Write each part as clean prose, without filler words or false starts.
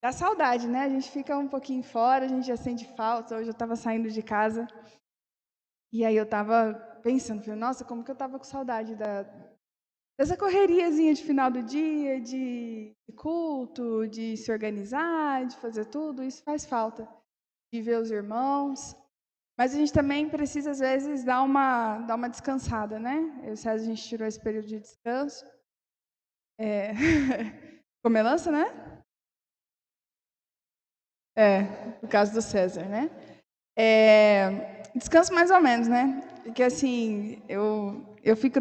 Dá saudade, né? A gente fica um pouquinho fora, a gente já sente falta. Hoje eu estava saindo de casa e aí eu estava pensando, falei, nossa, como que eu estava com saudade dessa correriazinha de final do dia, de culto, de se organizar, de fazer tudo. Isso faz falta, de ver os irmãos. Mas a gente também precisa, às vezes, dar uma descansada, né? Eu e o César, a gente tirou esse período de descanso. Comelança, né? No caso do César, né? Descanso mais ou menos, né? Porque assim,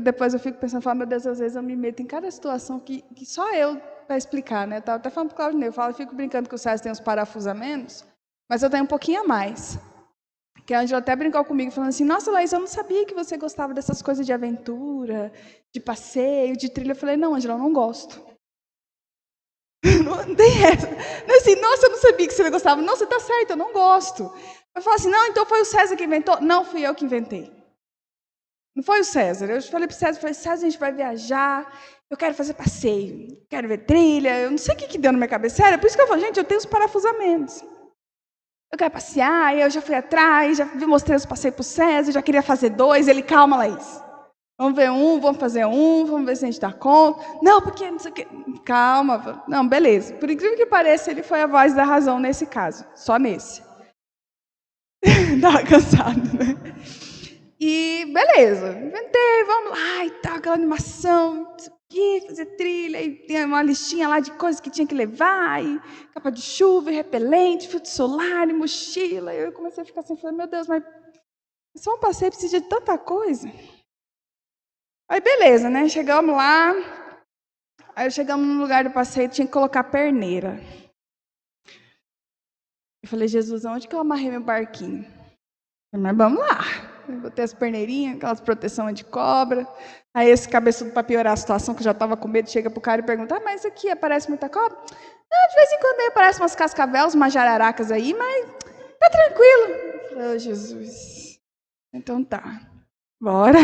depois eu fico pensando, meu Deus, às vezes eu me meto em cada situação que só eu para explicar, né? Eu estava até falando para o Claudinei, eu fico brincando que o César tem uns parafusos a menos, mas eu tenho um pouquinho a mais. Que a Angela até brincou comigo, falando assim, nossa, Laís, eu não sabia que você gostava dessas coisas de aventura, de passeio, de trilha. Eu falei, não, Angela, eu não gosto. Não tem essa. Não é assim, nossa, eu não sabia que você gostava. Não, você está certo, eu não gosto. Eu falo assim, não, então foi o César que inventou? Não, fui eu que inventei. Não foi o César. Eu falei para o César, César, a gente vai viajar, eu quero fazer passeio, quero ver trilha, eu não sei o que deu na minha cabeça. Sério, por isso que eu falo, gente, eu tenho os parafusamentos. Eu quero passear, aí eu já fui atrás, já mostrei os passeios para o César, já queria fazer 2, ele, calma, Laís. Vamos ver vamos fazer vamos ver se a gente dá conta. Não, porque não sei o que. Calma. Não, beleza. Por incrível que pareça, ele foi a voz da razão nesse caso. Só nesse. Estava cansado, né? E beleza. Inventei, vamos lá e tal, aquela animação, não sei o que, fazer trilha, e tem uma listinha lá de coisas que tinha que levar, e capa de chuva, e repelente, filtro solar, e mochila. E eu comecei a ficar assim, falei, meu Deus, mas só um passeio precisa de tanta coisa. Aí beleza, né? Chegamos lá. Aí chegamos no lugar do passeio, tinha que colocar perneira. Eu falei, Jesus, onde que eu amarrei meu barquinho? Mas vamos lá. Eu botei as perneirinhas, aquelas proteção de cobra. Aí esse cabeçudo, para piorar a situação, que eu já estava com medo, chega pro cara e pergunta, mas aqui aparece muita cobra? Não, de vez em quando aí aparecem umas cascavéis, umas jararacas aí, mas tá tranquilo. Eu falei, oh, Jesus. Então tá. Bora.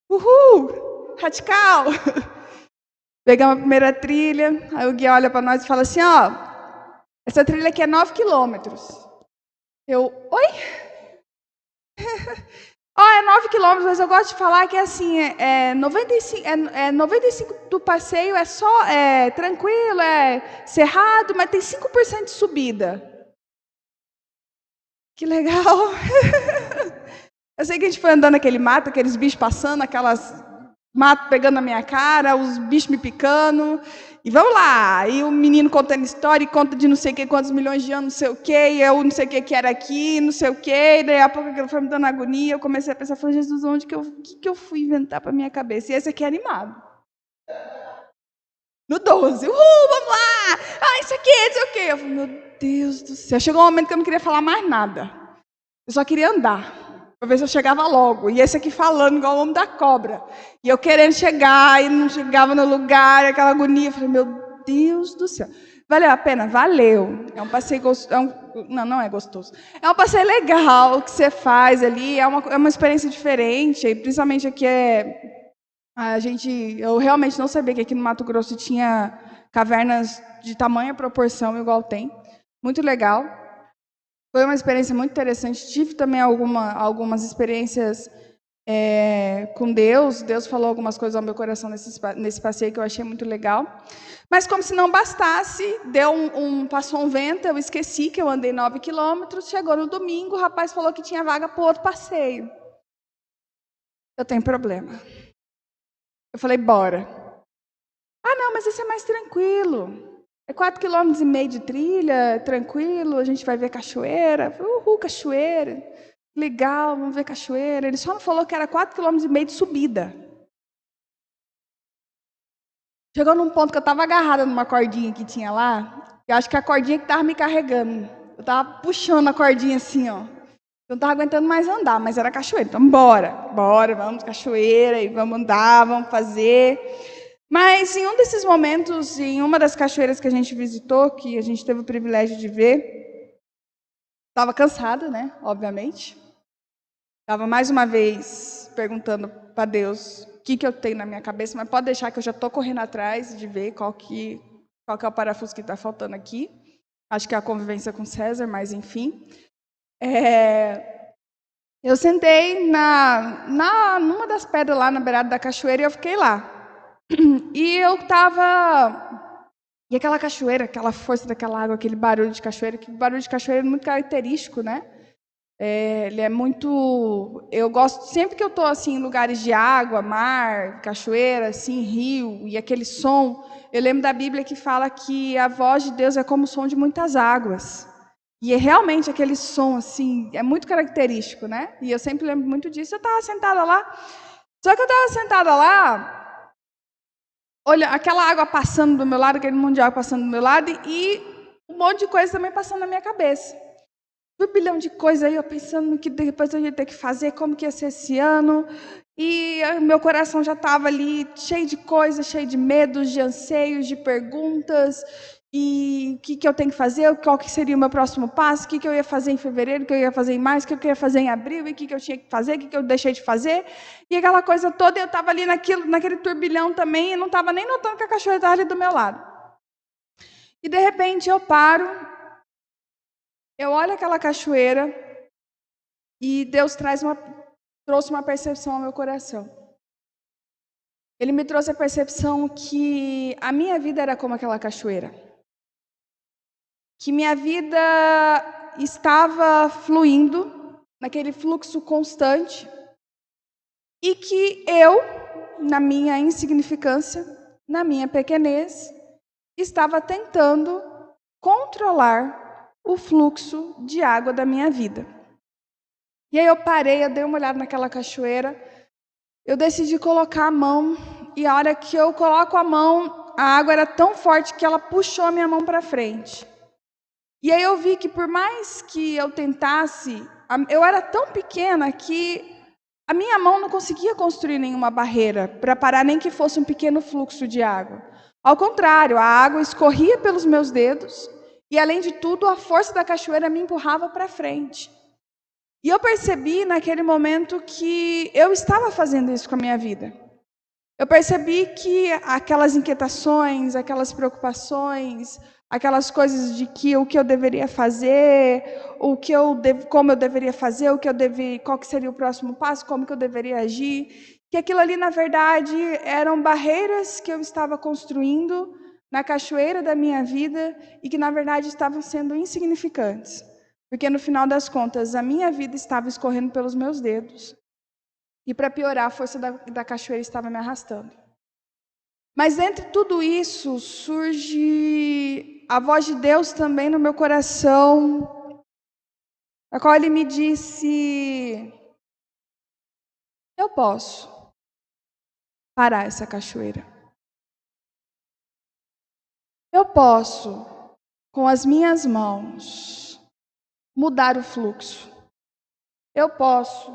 Uhul! Radical! Pegamos a primeira trilha, aí o guia olha para nós e fala assim, ó, essa trilha aqui é 9 quilômetros. Eu, oi? É 9 quilômetros, mas eu gosto de falar que assim, 95 do passeio é só tranquilo, é cerrado, mas tem 5% de subida. Que legal! Eu sei que a gente foi andando naquele mato, aqueles bichos passando, aquelas mato pegando na minha cara, os bichos me picando, e vamos lá. E o menino contando história, e conta de não sei o que, quantos milhões de anos, não sei o que, e eu não sei o que era aqui, não sei o que, e daí a pouco aquilo foi me dando agonia, eu comecei a pensar, falei, Jesus, que eu fui inventar para minha cabeça? E esse aqui é animado. No 12, vamos lá! Isso aqui, não sei o quê. Eu falei, meu Deus do céu. Chegou um momento que eu não queria falar mais nada. Eu só queria andar, para ver se eu chegava logo. E esse aqui falando igual o homem da cobra. E eu querendo chegar, e não chegava no lugar, aquela agonia. Eu falei, meu Deus do céu. Valeu a pena? Valeu. É um passeio gostoso. Não é gostoso. É um passeio legal que você faz ali. É uma experiência diferente. E principalmente aqui eu realmente não sabia que aqui no Mato Grosso tinha cavernas de tamanha proporção igual tem. Muito legal. Foi uma experiência muito interessante. Tive também algumas experiências com Deus. Deus falou algumas coisas ao meu coração nesse passeio que eu achei muito legal. Mas como se não bastasse, passou um vento, eu esqueci que eu andei 9 quilômetros. Chegou no domingo, o rapaz falou que tinha vaga para outro passeio. Eu tenho problema. Eu falei, bora. Não, mas esse é mais tranquilo. É 4,5 km de trilha, tranquilo, a gente vai ver cachoeira. Uhul, cachoeira. Legal, vamos ver cachoeira. Ele só não falou que era 4,5 km de subida. Chegou num ponto que eu estava agarrada numa cordinha que tinha lá. Eu acho que a cordinha que estava me carregando. Eu estava puxando a cordinha assim, ó. Eu não estava aguentando mais andar, mas era cachoeira. Então, bora, vamos cachoeira, e vamos andar, vamos fazer. Mas em um desses momentos, em uma das cachoeiras que a gente visitou, que a gente teve o privilégio de ver, estava cansada, né? Obviamente. Estava mais uma vez perguntando para Deus o que eu tenho na minha cabeça, mas pode deixar que eu já estou correndo atrás de ver qual que qual que é o parafuso que está faltando aqui. Acho que é a convivência com César, mas enfim. Eu sentei numa das pedras lá na beirada da cachoeira e eu fiquei lá. E eu estava... E aquela cachoeira, aquela força daquela água, aquele barulho de cachoeira, que barulho de cachoeira é muito característico, né? Ele é muito... Eu gosto, sempre que eu estou assim, em lugares de água, mar, cachoeira, assim, rio, e aquele som, eu lembro da Bíblia que fala que a voz de Deus é como o som de muitas águas. E realmente aquele som, assim, é muito característico, né? E eu sempre lembro muito disso. Eu estava sentada lá, só que eu estava sentada lá, olha, aquela água passando do meu lado, aquele monte de água passando do meu lado, e um monte de coisa também passando na minha cabeça. Um bilhão de coisas aí, eu pensando no que depois eu ia ter que fazer, como que ia ser esse ano. E meu coração já estava ali cheio de coisas, cheio de medos, de anseios, de perguntas. E o que eu tenho que fazer, qual que seria o meu próximo passo, o que eu ia fazer em fevereiro, o que eu ia fazer em março, o que eu ia fazer em abril, e o que eu tinha que fazer, o que eu deixei de fazer. E aquela coisa toda, eu estava ali naquele turbilhão também, e não estava nem notando que a cachoeira estava ali do meu lado. E de repente eu paro, eu olho aquela cachoeira e Deus trouxe uma percepção ao meu coração. Ele me trouxe a percepção que a minha vida era como aquela cachoeira. Que minha vida estava fluindo naquele fluxo constante e que eu, na minha insignificância, na minha pequenez, estava tentando controlar o fluxo de água da minha vida. E aí eu parei, eu dei uma olhada naquela cachoeira, eu decidi colocar a mão, e a hora que eu coloco a mão, a água era tão forte que ela puxou a minha mão para frente. E aí eu vi que por mais que eu tentasse, eu era tão pequena que a minha mão não conseguia construir nenhuma barreira para parar nem que fosse um pequeno fluxo de água. Ao contrário, a água escorria pelos meus dedos e, além de tudo, a força da cachoeira me empurrava para frente. E eu percebi naquele momento que eu estava fazendo isso com a minha vida. Eu percebi que aquelas inquietações, aquelas preocupações, aquelas coisas de que o que eu deveria fazer, como eu deveria fazer, qual que seria o próximo passo, como que eu deveria agir, que aquilo ali, na verdade, eram barreiras que eu estava construindo na cachoeira da minha vida e que, na verdade, estavam sendo insignificantes. Porque, no final das contas, a minha vida estava escorrendo pelos meus dedos. E, para piorar, a força da cachoeira estava me arrastando. Mas, entre tudo isso, surge a voz de Deus também no meu coração, a qual Ele me disse: eu posso parar essa cachoeira. Eu posso, com as minhas mãos, mudar o fluxo. Eu posso,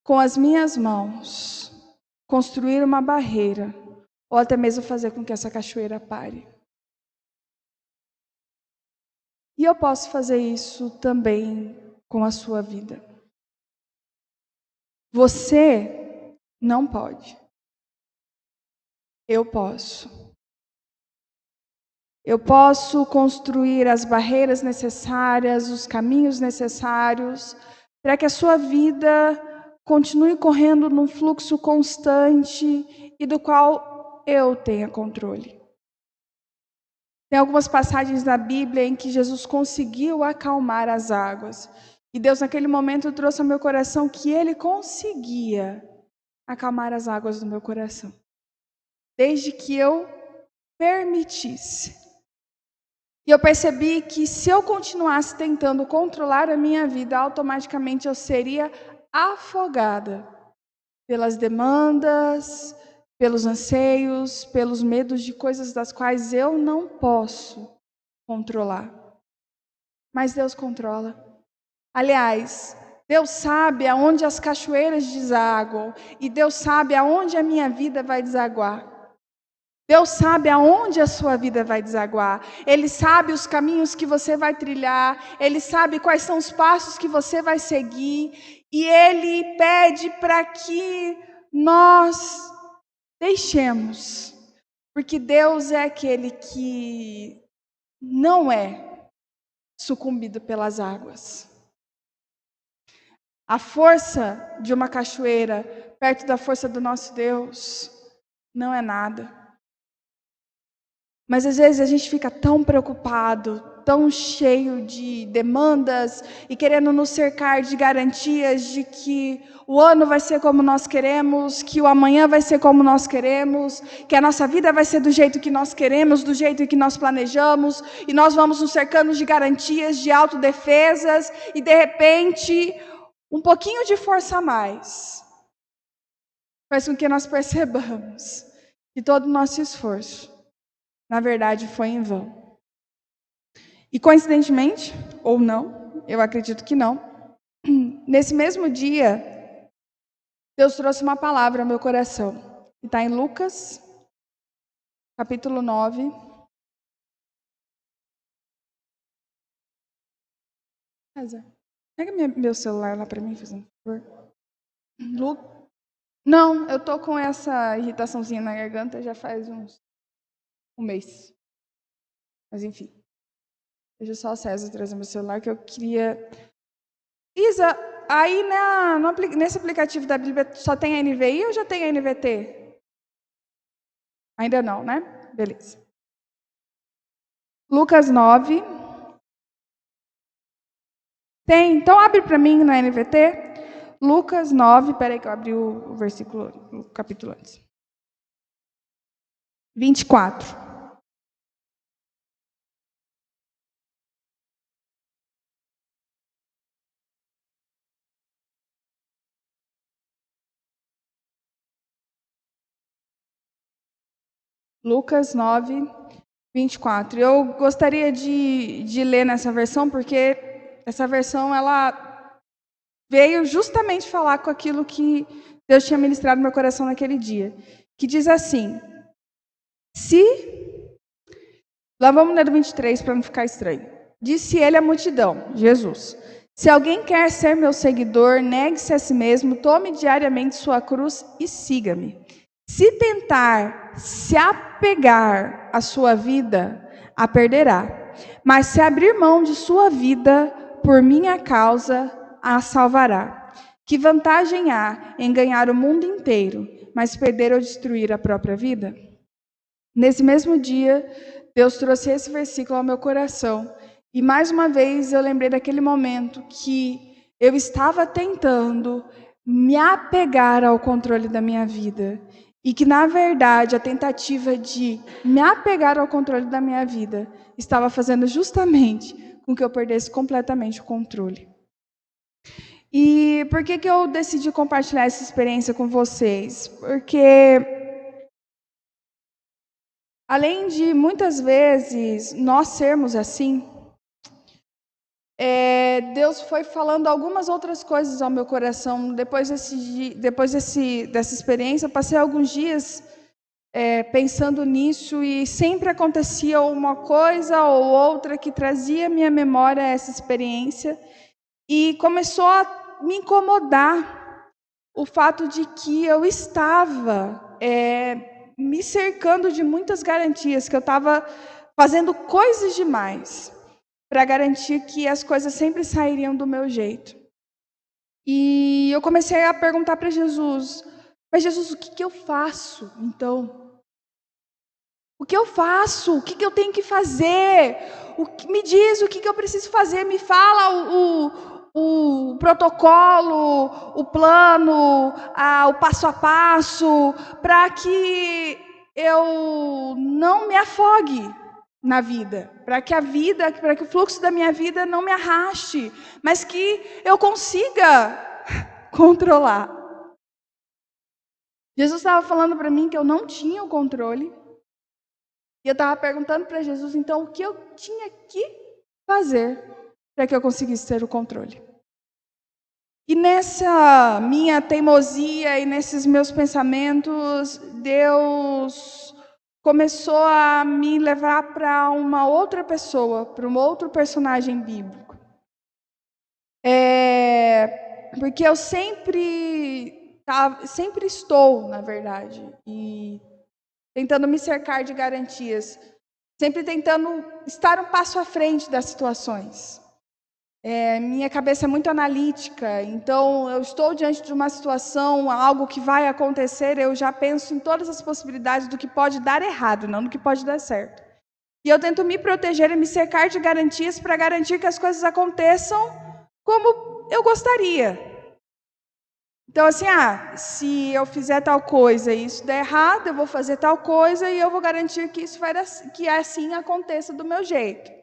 com as minhas mãos, construir uma barreira, ou até mesmo fazer com que essa cachoeira pare. E eu posso fazer isso também com a sua vida. Você não pode. Eu posso. Eu posso construir as barreiras necessárias, os caminhos necessários, para que a sua vida continue correndo num fluxo constante e do qual eu tenha controle. Tem algumas passagens na Bíblia em que Jesus conseguiu acalmar as águas. E Deus, naquele momento, trouxe ao meu coração que Ele conseguia acalmar as águas do meu coração. Desde que eu permitisse. E eu percebi que se eu continuasse tentando controlar a minha vida, automaticamente eu seria afogada pelas demandas, pelos anseios, pelos medos de coisas das quais eu não posso controlar. Mas Deus controla. Aliás, Deus sabe aonde as cachoeiras desaguam e Deus sabe aonde a minha vida vai desaguar. Deus sabe aonde a sua vida vai desaguar. Ele sabe os caminhos que você vai trilhar. Ele sabe quais são os passos que você vai seguir. E Ele pede para que nós deixemos Porque Deus é aquele que não é sucumbido pelas águas. A força de uma cachoeira perto da força do nosso Deus não é nada. Mas às vezes a gente fica tão preocupado, tão cheio de demandas e querendo nos cercar de garantias de que o ano vai ser como nós queremos, que o amanhã vai ser como nós queremos, que a nossa vida vai ser do jeito que nós queremos, do jeito que nós planejamos, e nós vamos nos cercando de garantias, de autodefesas, e de repente, um pouquinho de força a mais faz com que nós percebamos que todo o nosso esforço, na verdade, foi em vão. E coincidentemente, ou não, eu acredito que não, nesse mesmo dia, Deus trouxe uma palavra ao meu coração. Está em Lucas, capítulo 9. Pega meu celular lá para mim, fazendo favor. Não, eu tô com essa irritaçãozinha na garganta já faz um mês. Mas enfim. Deixa só o César trazer meu celular que eu queria... Isa, aí nesse aplicativo da Bíblia só tem a NVI ou já tem a NVT? Ainda não, né? Beleza. Lucas 9. Tem? Então abre para mim na NVT. Lucas 9, peraí que eu abri o versículo, o capítulo antes. 24. Lucas 9, 24. Eu gostaria de ler nessa versão, porque essa versão ela veio justamente falar com aquilo que Deus tinha ministrado no meu coração naquele dia. Que diz assim: lá vamos ler do 23 para não ficar estranho. Disse ele à multidão, Jesus: se alguém quer ser meu seguidor, negue-se a si mesmo, tome diariamente sua cruz e siga-me. Se tentar se apegar à sua vida, a perderá. Mas se abrir mão de sua vida por minha causa, a salvará. Que vantagem há em ganhar o mundo inteiro, mas perder ou destruir a própria vida? Nesse mesmo dia, Deus trouxe esse versículo ao meu coração. E mais uma vez eu lembrei daquele momento que eu estava tentando me apegar ao controle da minha vida. E que, na verdade, a tentativa de me apegar ao controle da minha vida estava fazendo justamente com que eu perdesse completamente o controle. E por que eu decidi compartilhar essa experiência com vocês? Porque, além de muitas vezes nós sermos assim, Deus foi falando algumas outras coisas ao meu coração. Depois dessa experiência, eu passei alguns dias pensando nisso e sempre acontecia uma coisa ou outra que trazia à minha memória essa experiência e começou a me incomodar o fato de que eu estava me cercando de muitas garantias, que eu estava fazendo coisas demais para garantir que as coisas sempre sairiam do meu jeito. E eu comecei a perguntar para Jesus: mas Jesus, o que eu faço, então? O que eu faço? O que eu tenho que fazer? Me diz o que eu preciso fazer, me fala o protocolo, o plano, o passo a passo, para que eu não me afogue na vida, para que o fluxo da minha vida não me arraste, mas que eu consiga controlar. Jesus estava falando para mim que eu não tinha o controle, e eu estava perguntando para Jesus, então, o que eu tinha que fazer para que eu conseguisse ter o controle. E nessa minha teimosia e nesses meus pensamentos, Deus começou a me levar para uma outra pessoa, para um outro personagem bíblico. Porque eu sempre estou, na verdade, e tentando me cercar de garantias, sempre tentando estar um passo à frente das situações. Minha cabeça é muito analítica, então eu estou diante de uma situação, algo que vai acontecer, eu já penso em todas as possibilidades do que pode dar errado, não do que pode dar certo. E eu tento me proteger e me cercar de garantias para garantir que as coisas aconteçam como eu gostaria. Então, assim, se eu fizer tal coisa e isso der errado, eu vou fazer tal coisa e eu vou garantir que que assim aconteça do meu jeito.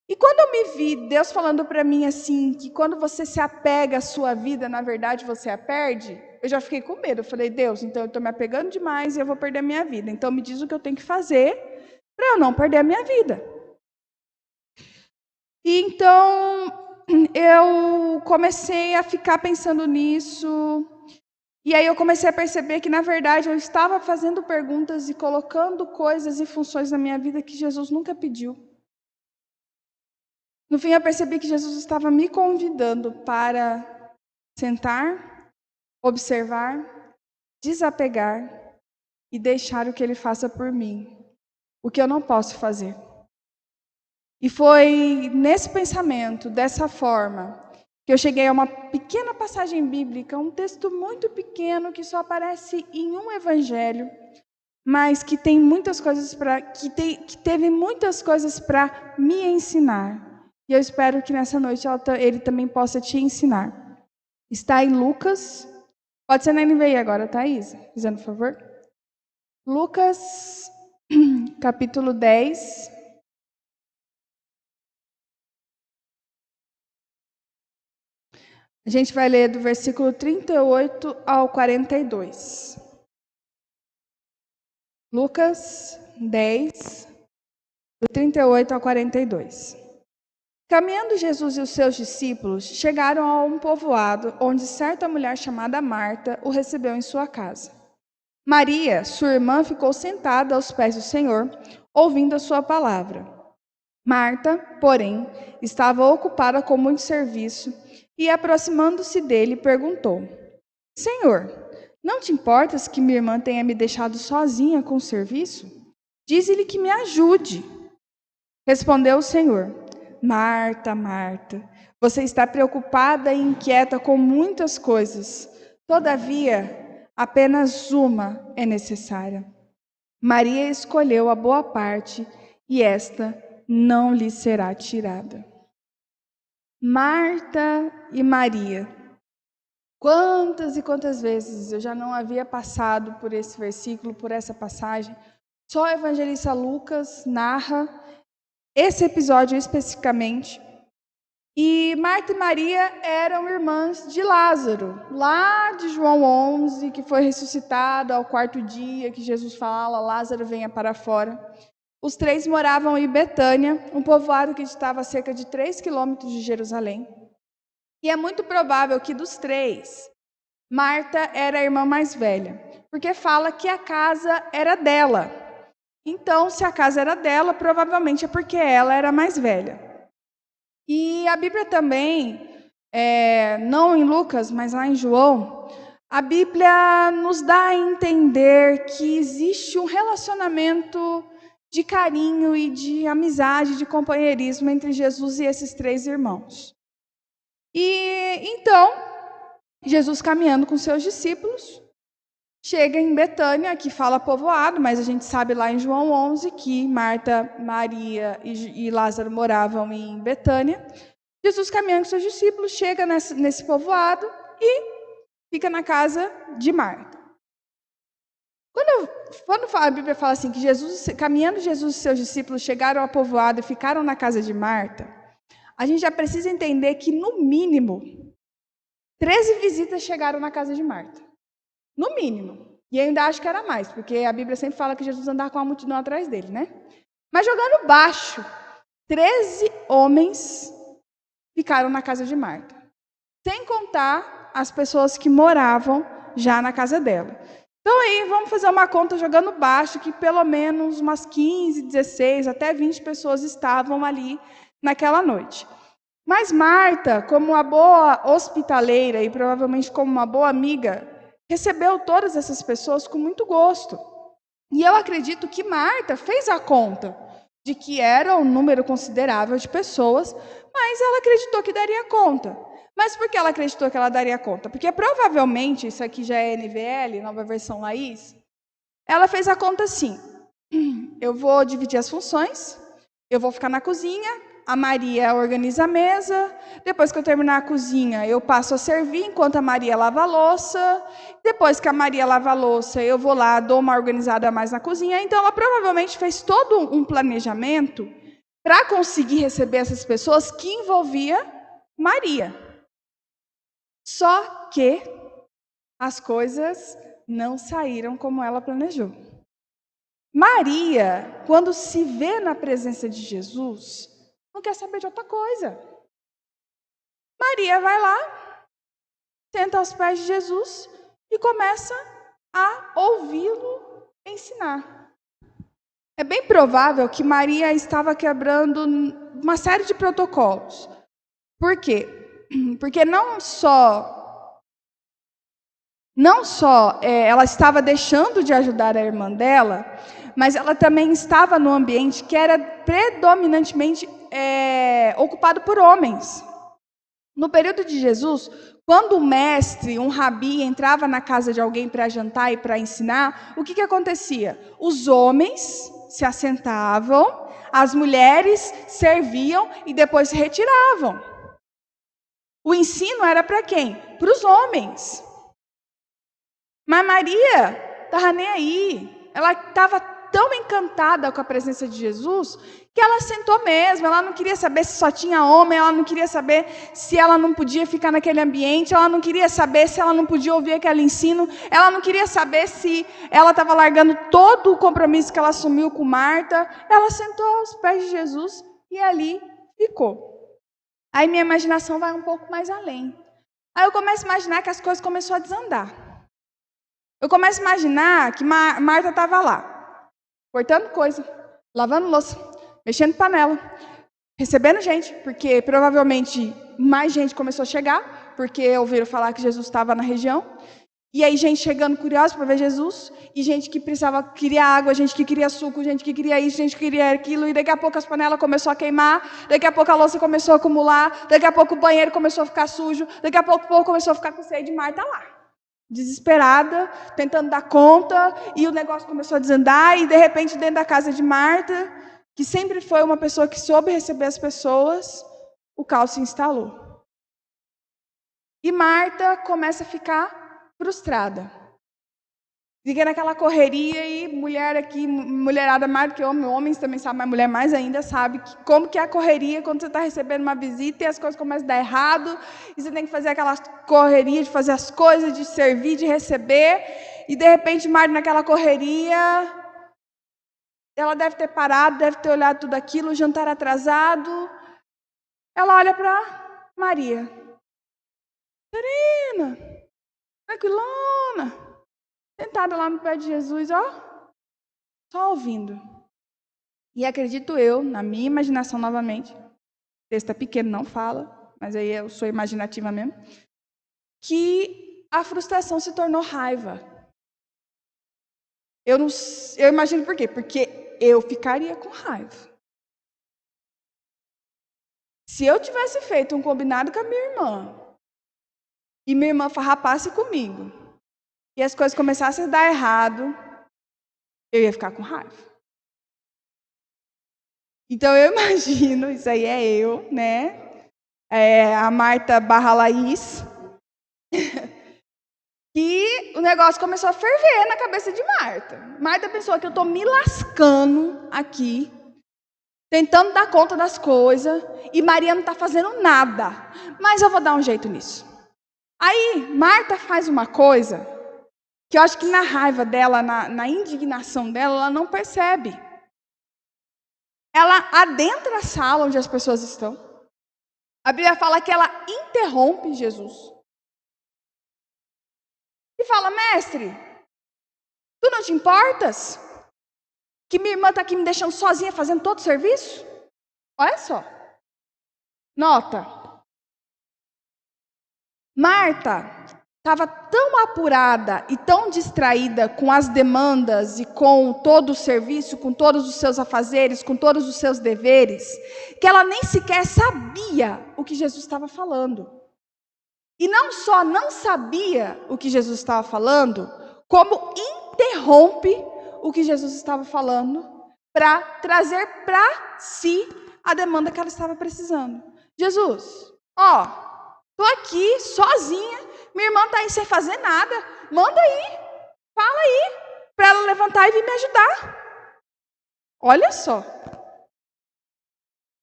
E quando eu me vi, Deus falando para mim assim, que quando você se apega à sua vida, na verdade você a perde, eu já fiquei com medo. Eu falei, Deus, então eu estou me apegando demais e eu vou perder a minha vida. Então me diz o que eu tenho que fazer para eu não perder a minha vida. E então eu comecei a ficar pensando nisso. E aí eu comecei a perceber que, na verdade, eu estava fazendo perguntas e colocando coisas e funções na minha vida que Jesus nunca pediu. No fim, eu percebi que Jesus estava me convidando para sentar, observar, desapegar e deixar o que Ele faça por mim, o que eu não posso fazer. E foi nesse pensamento, dessa forma, que eu cheguei a uma pequena passagem bíblica, um texto muito pequeno que só aparece em um evangelho, mas que tem muitas coisas que teve muitas coisas para me ensinar. E eu espero que nessa noite ele também possa te ensinar. Está em Lucas. Pode ser na NVI agora, Thaís? Fazendo por favor. Lucas, capítulo 10. A gente vai ler do versículo 38 ao 42. Lucas 10, do 38 ao 42. Caminhando Jesus e os seus discípulos, chegaram a um povoado onde certa mulher chamada Marta o recebeu em sua casa. Maria, sua irmã, ficou sentada aos pés do Senhor, ouvindo a sua palavra. Marta, porém, estava ocupada com muito serviço e, aproximando-se dele, perguntou: Senhor, não te importas que minha irmã tenha me deixado sozinha com o serviço? Dize-lhe que me ajude. Respondeu o Senhor: Marta, Marta, você está preocupada e inquieta com muitas coisas. Todavia, apenas uma é necessária. Maria escolheu a boa parte e esta não lhe será tirada. Marta e Maria. Quantas e quantas vezes eu já não havia passado por esse versículo, por essa passagem. Só o evangelista Lucas narra esse episódio especificamente. E Marta e Maria eram irmãs de Lázaro, lá de João 11, que foi ressuscitado ao quarto dia, que Jesus fala, Lázaro venha para fora. Os três moravam em Betânia, um povoado que estava a cerca de 3 quilômetros de Jerusalém. E é muito provável que dos três, Marta era a irmã mais velha, porque fala que a casa era dela. Então, se a casa era dela, provavelmente é porque ela era mais velha. E a Bíblia também, não em Lucas, mas lá em João, a Bíblia nos dá a entender que existe um relacionamento de carinho e de amizade, de companheirismo entre Jesus e esses três irmãos. E então, Jesus caminhando com seus discípulos, chega em Betânia, que fala povoado, mas a gente sabe lá em João 11 que Marta, Maria e Lázaro moravam em Betânia. Jesus caminhando com seus discípulos, chega nesse povoado e fica na casa de Marta. Quando a Bíblia fala assim, que caminhando Jesus e seus discípulos chegaram ao povoado e ficaram na casa de Marta, a gente já precisa entender que, no mínimo, 13 visitas chegaram na casa de Marta. No mínimo. E ainda acho que era mais, porque a Bíblia sempre fala que Jesus andava com uma multidão atrás dele, né? Mas jogando baixo, 13 homens ficaram na casa de Marta. Sem contar as pessoas que moravam já na casa dela. Então aí, vamos fazer uma conta jogando baixo, que pelo menos umas 15, 16, até 20 pessoas estavam ali naquela noite. Mas Marta, como uma boa hospitaleira e provavelmente como uma boa amiga, recebeu todas essas pessoas com muito gosto. E eu acredito que Marta fez a conta de que era um número considerável de pessoas, mas ela acreditou que daria conta. Mas por que ela acreditou que ela daria conta? Porque provavelmente, isso aqui já é NVL, nova versão Laís, ela fez a conta assim: eu vou dividir as funções, eu vou ficar na cozinha, a Maria organiza a mesa, depois que eu terminar a cozinha, eu passo a servir enquanto a Maria lava a louça, depois que a Maria lava a louça, eu vou lá, dou uma organizada a mais na cozinha. Então, ela provavelmente fez todo um planejamento para conseguir receber essas pessoas que envolvia Maria. Só que as coisas não saíram como ela planejou. Maria, quando se vê na presença de Jesus, não quer saber de outra coisa. Maria vai lá, senta aos pés de Jesus e começa a ouvi-lo ensinar. É bem provável que Maria estava quebrando uma série de protocolos. Por quê? Porque não só ela estava deixando de ajudar a irmã dela, mas ela também estava num ambiente que era predominantemente ocupado por homens. No período de Jesus, quando o mestre, um rabi, entrava na casa de alguém para jantar e para ensinar, o que acontecia? Os homens se assentavam, as mulheres serviam e depois se retiravam. O ensino era para quem? Para os homens. Mas Maria estava nem aí. Ela estava tão encantada com a presença de Jesus que ela sentou mesmo. Ela não queria saber se só tinha homem, ela não queria saber se ela não podia ficar naquele ambiente, ela não queria saber se ela não podia ouvir aquele ensino, ela não queria saber se ela estava largando todo o compromisso que ela assumiu com Marta. Ela sentou aos pés de Jesus e ali ficou. Aí minha imaginação vai um pouco mais além. Aí eu começo a imaginar que as coisas começaram a desandar. Eu começo a imaginar que Marta estava lá, cortando coisa, lavando louça, mexendo panela, recebendo gente, porque provavelmente mais gente começou a chegar, porque ouviram falar que Jesus estava na região. E aí gente chegando curiosa para ver Jesus, e gente que queria água, gente que queria suco, gente que queria isso, gente que queria aquilo, e daqui a pouco as panelas começaram a queimar, daqui a pouco a louça começou a acumular, daqui a pouco o banheiro começou a ficar sujo, daqui a pouco o povo começou a ficar com sede. Marta lá, desesperada, tentando dar conta, e o negócio começou a desandar, e de repente dentro da casa de Marta, que sempre foi uma pessoa que soube receber as pessoas, o caos se instalou. E Marta começa a ficar frustrada. Fica naquela correria e mulher aqui, mulherada mais do que homem, homens também sabem, mas mulher mais ainda sabe como que é a correria quando você está recebendo uma visita e as coisas começam a dar errado, e você tem que fazer aquela correria de fazer as coisas, de servir, de receber, e de repente Marta naquela correria, ela deve ter parado, deve ter olhado tudo aquilo, o jantar atrasado, ela olha para Maria. Serena, tranquilona, sentada lá no pé de Jesus, ó, só ouvindo. E acredito eu, na minha imaginação novamente, o texto é pequeno, não fala, mas aí eu sou imaginativa mesmo, que a frustração se tornou raiva. Eu imagino por quê? Porque eu ficaria com raiva. Se eu tivesse feito um combinado com a minha irmã, e minha irmã farrapasse comigo, e as coisas começassem a dar errado, eu ia ficar com raiva. Então eu imagino, isso aí é eu, né? A Marta barra Laís, que o negócio começou a ferver na cabeça de Marta. Marta pensou que eu estou me lascando aqui, tentando dar conta das coisas, e Maria não está fazendo nada, mas eu vou dar um jeito nisso. Aí Marta faz uma coisa que eu acho que na raiva dela, na indignação dela, ela não percebe. Ela adentra a sala onde as pessoas estão. A Bíblia fala que ela interrompe Jesus. E fala, mestre, tu não te importas que minha irmã está aqui me deixando sozinha fazendo todo o serviço? Olha só. Nota. Marta estava tão apurada e tão distraída com as demandas e com todo o serviço, com todos os seus afazeres, com todos os seus deveres, que ela nem sequer sabia o que Jesus estava falando. E não só não sabia o que Jesus estava falando, como interrompe o que Jesus estava falando para trazer para si a demanda que ela estava precisando. Jesus, estou aqui sozinha, minha irmã está aí sem fazer nada, manda aí, fala aí, para ela levantar e vir me ajudar. Olha só.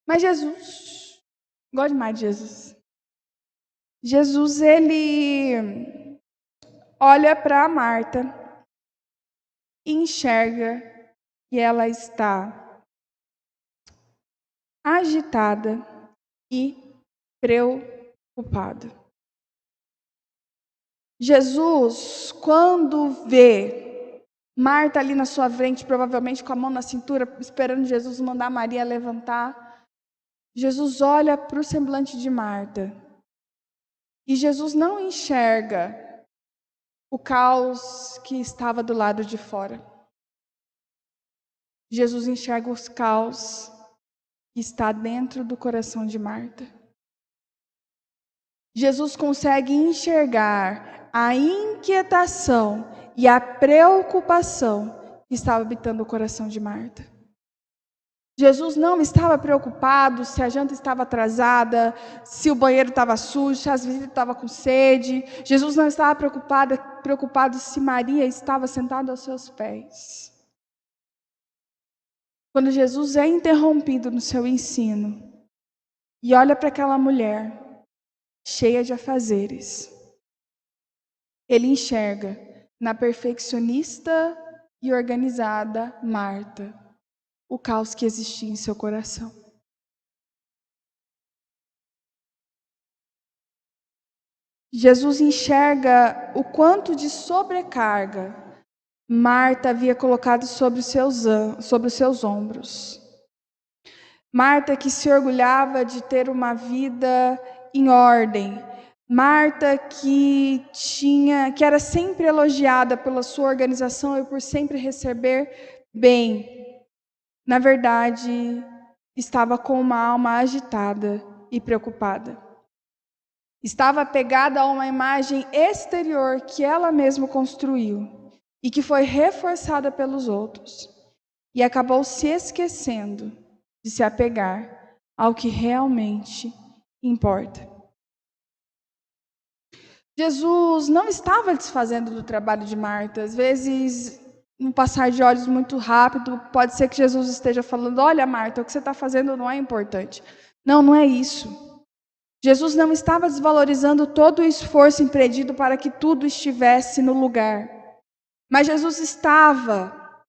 Mas Jesus, gosto demais de Jesus. Jesus, ele olha para Marta e enxerga que ela está agitada e preocupada. Jesus, quando vê Marta ali na sua frente, provavelmente com a mão na cintura, esperando Jesus mandar Maria levantar, Jesus olha para o semblante de Marta e Jesus não enxerga o caos que estava do lado de fora. Jesus enxerga os caos que está dentro do coração de Marta. Jesus consegue enxergar a inquietação e a preocupação que estava habitando o coração de Marta. Jesus não estava preocupado se a janta estava atrasada, se o banheiro estava sujo, se as visitas estavam com sede. Jesus não estava preocupado se Maria estava sentada aos seus pés. Quando Jesus é interrompido no seu ensino e olha para aquela mulher cheia de afazeres, ele enxerga na perfeccionista e organizada Marta o caos que existia em seu coração. Jesus enxerga o quanto de sobrecarga Marta havia colocado sobre os seus ombros. Marta que se orgulhava de ter uma vida em ordem. Marta que era sempre elogiada pela sua organização e por sempre receber bem. Na verdade, estava com uma alma agitada e preocupada. Estava apegada a uma imagem exterior que ela mesma construiu e que foi reforçada pelos outros. E acabou se esquecendo de se apegar ao que realmente importa. Jesus não estava desfazendo do trabalho de Marta. Às vezes, num passar de olhos muito rápido, pode ser que Jesus esteja falando: olha, Marta, o que você está fazendo não é importante. Não, não é isso. Jesus não estava desvalorizando todo o esforço empreendido para que tudo estivesse no lugar. Mas Jesus estava,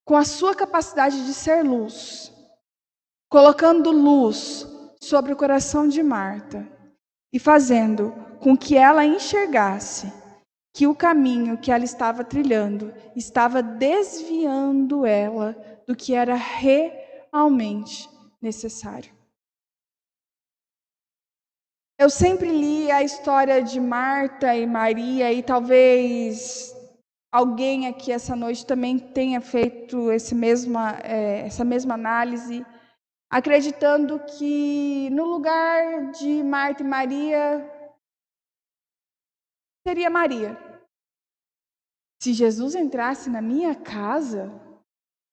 com a sua capacidade de ser luz, colocando luz sobre o coração de Marta e fazendo com que ela enxergasse que o caminho que ela estava trilhando estava desviando ela do que era realmente necessário. Eu sempre li a história de Marta e Maria e talvez alguém aqui essa noite também tenha feito essa mesma análise, acreditando que no lugar de Marta e Maria seria Maria. Se Jesus entrasse na minha casa,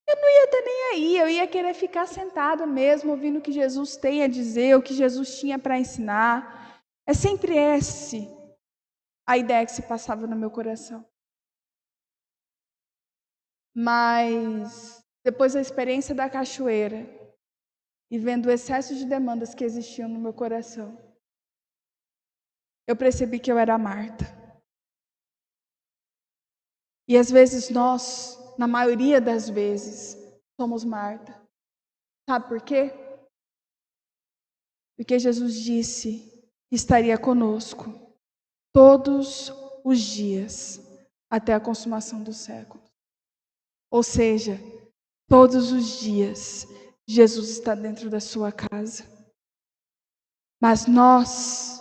eu não ia estar nem aí, eu ia querer ficar sentada mesmo, ouvindo o que Jesus tem a dizer, o que Jesus tinha para ensinar. É sempre essa a ideia que se passava no meu coração. Mas, depois da experiência da cachoeira, e vendo o excesso de demandas que existiam no meu coração, eu percebi que eu era Marta. E às vezes nós, na maioria das vezes, somos Marta. Sabe por quê? Porque Jesus disse que estaria conosco todos os dias até a consumação do século. Ou seja, todos os dias Jesus está dentro da sua casa. Mas nós,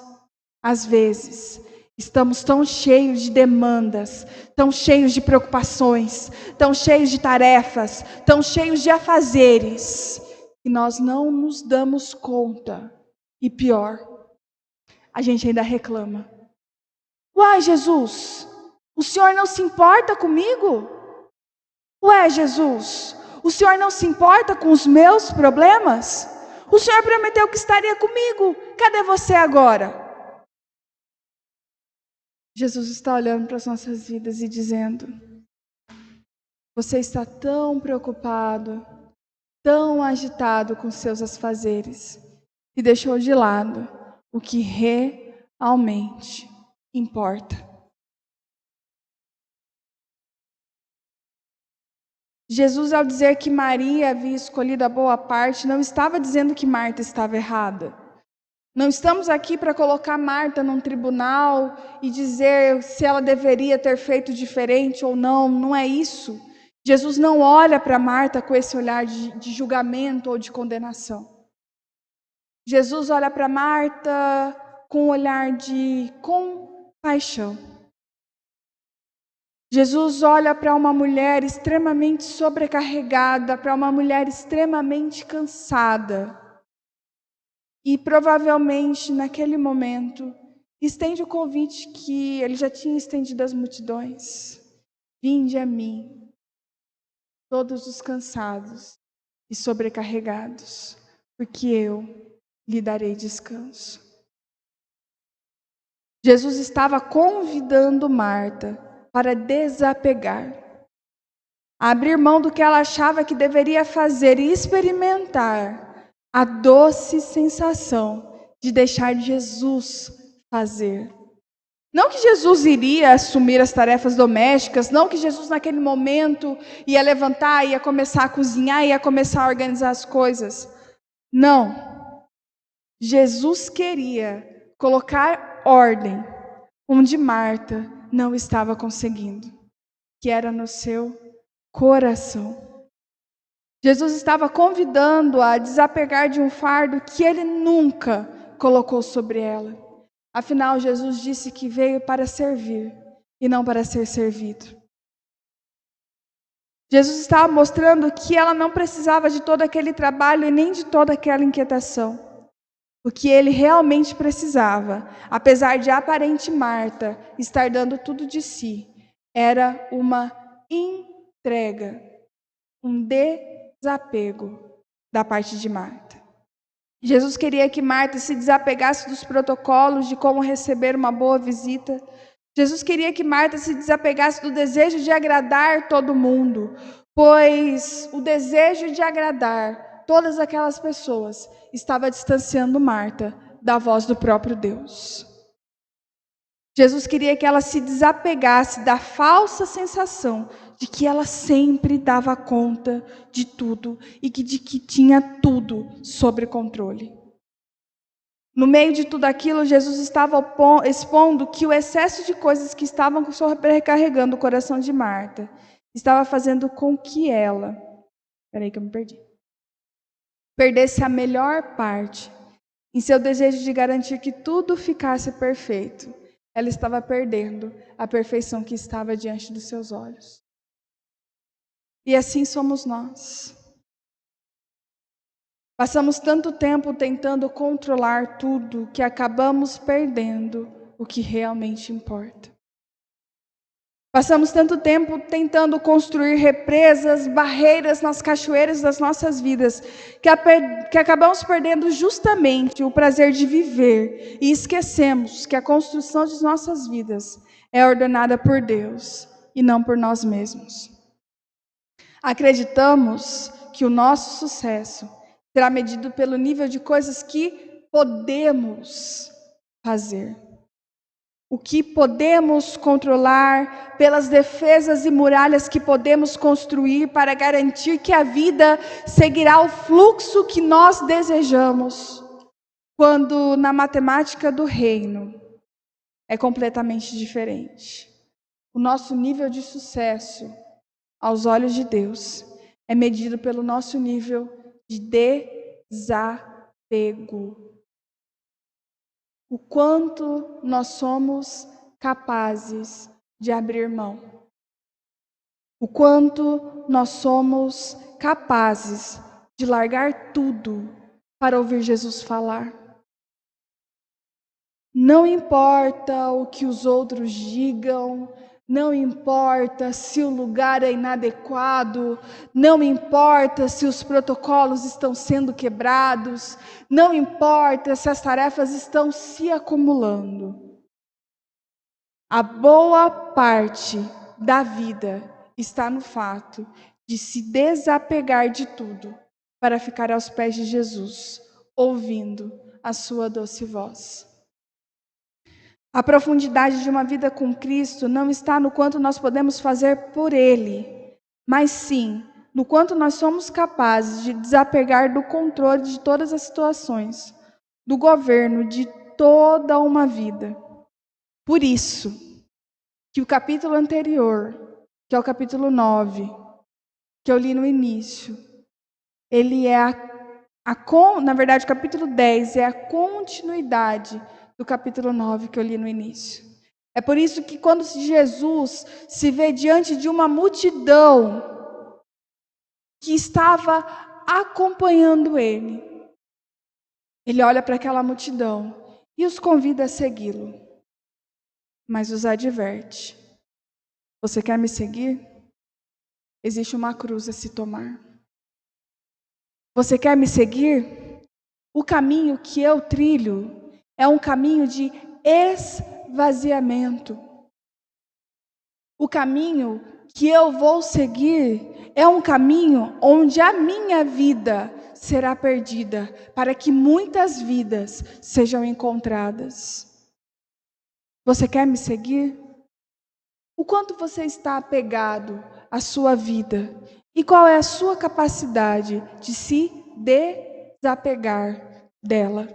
às vezes, Estamos tão cheios de demandas, tão cheios de preocupações, tão cheios de tarefas, tão cheios de afazeres, que nós não nos damos conta. E pior, a gente ainda reclama. Uai, Jesus, o Senhor não se importa comigo? Ué, Jesus, o Senhor não se importa com os meus problemas? O Senhor prometeu que estaria comigo. Cadê você agora? Jesus está olhando para as nossas vidas e dizendo: você está tão preocupado, tão agitado com seus afazeres, e deixou de lado o que realmente importa. Jesus, ao dizer que Maria havia escolhido a boa parte, não estava dizendo que Marta estava errada. Não estamos aqui para colocar Marta num tribunal e dizer se ela deveria ter feito diferente ou não. Não é isso. Jesus não olha para Marta com esse olhar de julgamento ou de condenação. Jesus olha para Marta com um olhar de compaixão. Jesus olha para uma mulher extremamente sobrecarregada, para uma mulher extremamente cansada. E provavelmente, naquele momento, estende o convite que ele já tinha estendido às multidões. Vinde a mim, todos os cansados e sobrecarregados, porque eu lhe darei descanso. Jesus estava convidando Marta para desapegar, a abrir mão do que ela achava que deveria fazer e experimentar a doce sensação de deixar Jesus fazer. Não que Jesus iria assumir as tarefas domésticas, não que Jesus naquele momento ia levantar, ia começar a cozinhar, ia começar a organizar as coisas. Não. Jesus queria colocar ordem onde Marta não estava conseguindo, que era no seu coração. Jesus estava convidando-a a desapegar de um fardo que ele nunca colocou sobre ela. Afinal, Jesus disse que veio para servir e não para ser servido. Jesus estava mostrando que ela não precisava de todo aquele trabalho e nem de toda aquela inquietação. O que ele realmente precisava, apesar de aparente Marta estar dando tudo de si, era uma entrega, um desapego da parte de Marta. Jesus queria que Marta se desapegasse dos protocolos de como receber uma boa visita. Jesus queria que Marta se desapegasse do desejo de agradar todo mundo, pois o desejo de agradar todas aquelas pessoas estava distanciando Marta da voz do próprio Deus. Jesus queria que ela se desapegasse da falsa sensação de que ela sempre dava conta de tudo e de que tinha tudo sob controle. No meio de tudo aquilo, Jesus estava expondo que o excesso de coisas que estavam sobrecarregando o coração de Marta estava fazendo com que ela, perdesse a melhor parte. Em seu desejo de garantir que tudo ficasse perfeito, ela estava perdendo a perfeição que estava diante dos seus olhos. E assim somos nós. Passamos tanto tempo tentando controlar tudo que acabamos perdendo o que realmente importa. Passamos tanto tempo tentando construir represas, barreiras nas cachoeiras das nossas vidas, que acabamos perdendo justamente o prazer de viver e esquecemos que a construção de nossas vidas é ordenada por Deus e não por nós mesmos. Acreditamos que o nosso sucesso será medido pelo nível de coisas que podemos fazer. O que podemos controlar, pelas defesas e muralhas que podemos construir para garantir que a vida seguirá o fluxo que nós desejamos, quando na matemática do reino é completamente diferente. O nosso nível de sucesso, aos olhos de Deus, é medido pelo nosso nível de desapego. O quanto nós somos capazes de abrir mão. O quanto nós somos capazes de largar tudo para ouvir Jesus falar. Não importa o que os outros digam, não importa se o lugar é inadequado, não importa se os protocolos estão sendo quebrados, não importa se as tarefas estão se acumulando. A boa parte da vida está no fato de se desapegar de tudo para ficar aos pés de Jesus, ouvindo a sua doce voz. A profundidade de uma vida com Cristo não está no quanto nós podemos fazer por Ele, mas sim no quanto nós somos capazes de desapegar do controle de todas as situações, do governo de toda uma vida. Por isso que o capítulo anterior, que é o capítulo 9, que eu li no início, ele é na verdade o capítulo 10 é a continuidade do capítulo 9 que eu li no início. É por isso que quando Jesus se vê diante de uma multidão que estava acompanhando ele, ele olha para aquela multidão e os convida a segui-lo, mas os adverte: você quer me seguir? Existe uma cruz a se tomar. Você quer me seguir? O caminho que eu trilho é um caminho de esvaziamento. O caminho que eu vou seguir é um caminho onde a minha vida será perdida, para que muitas vidas sejam encontradas. Você quer me seguir? O quanto você está apegado à sua vida? E qual é a sua capacidade de se desapegar dela?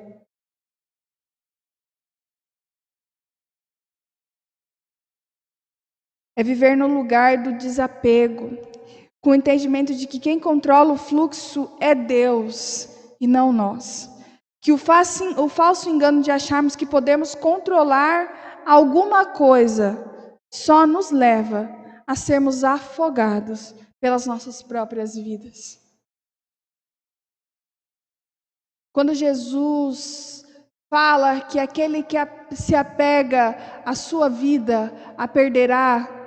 É viver no lugar do desapego, com o entendimento de que quem controla o fluxo é Deus e não nós. Que o falso engano de acharmos que podemos controlar alguma coisa só nos leva a sermos afogados pelas nossas próprias vidas. Quando Jesus fala que aquele que se apega à sua vida a perderá,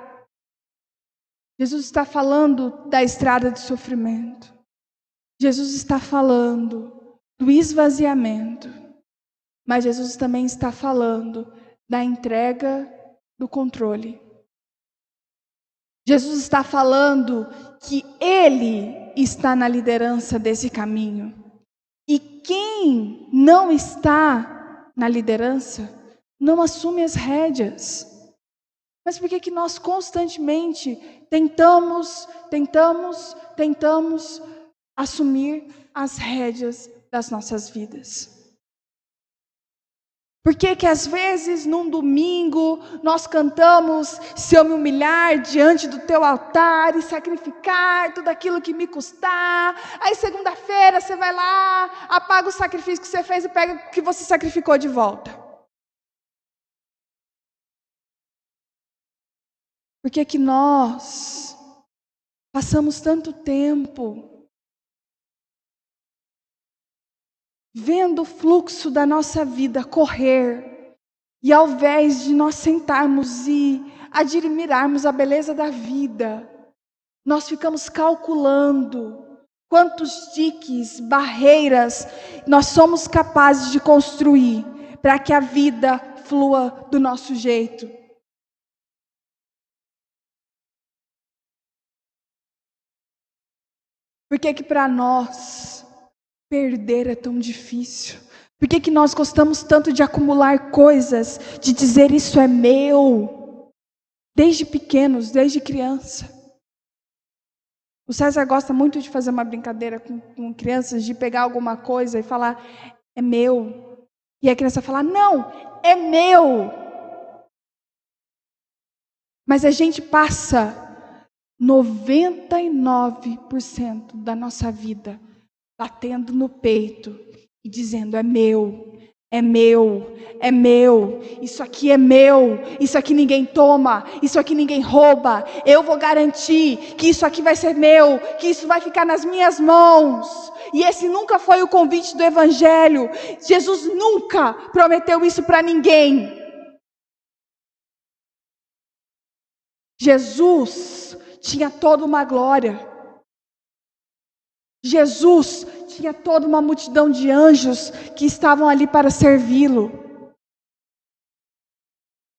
Jesus está falando da estrada de sofrimento. Jesus está falando do esvaziamento. Mas Jesus também está falando da entrega do controle. Jesus está falando que Ele está na liderança desse caminho. E quem não está na liderança não assume as rédeas. Mas por que nós constantemente tentamos assumir as rédeas das nossas vidas? Por que às vezes num domingo nós cantamos: se eu me humilhar diante do teu altar e sacrificar tudo aquilo que me custar, aí segunda-feira você vai lá, apaga o sacrifício que você fez e pega o que você sacrificou de volta? Por que nós passamos tanto tempo vendo o fluxo da nossa vida correr, e ao invés de nós sentarmos e admirarmos a beleza da vida, nós ficamos calculando quantos diques, barreiras nós somos capazes de construir para que a vida flua do nosso jeito? Por que para nós perder é tão difícil? Por que nós gostamos tanto de acumular coisas, de dizer isso é meu? Desde pequenos, desde criança. O César gosta muito de fazer uma brincadeira com crianças, de pegar alguma coisa e falar, é meu. E a criança fala, não, é meu. Mas a gente passa 99% da nossa vida batendo no peito e dizendo, é meu, é meu, é meu, isso aqui é meu, isso aqui ninguém toma, isso aqui ninguém rouba, eu vou garantir que isso aqui vai ser meu, que isso vai ficar nas minhas mãos. E esse nunca foi o convite do Evangelho. Jesus nunca prometeu isso para ninguém. Jesus tinha toda uma glória. Jesus tinha toda uma multidão de anjos que estavam ali para servi-lo.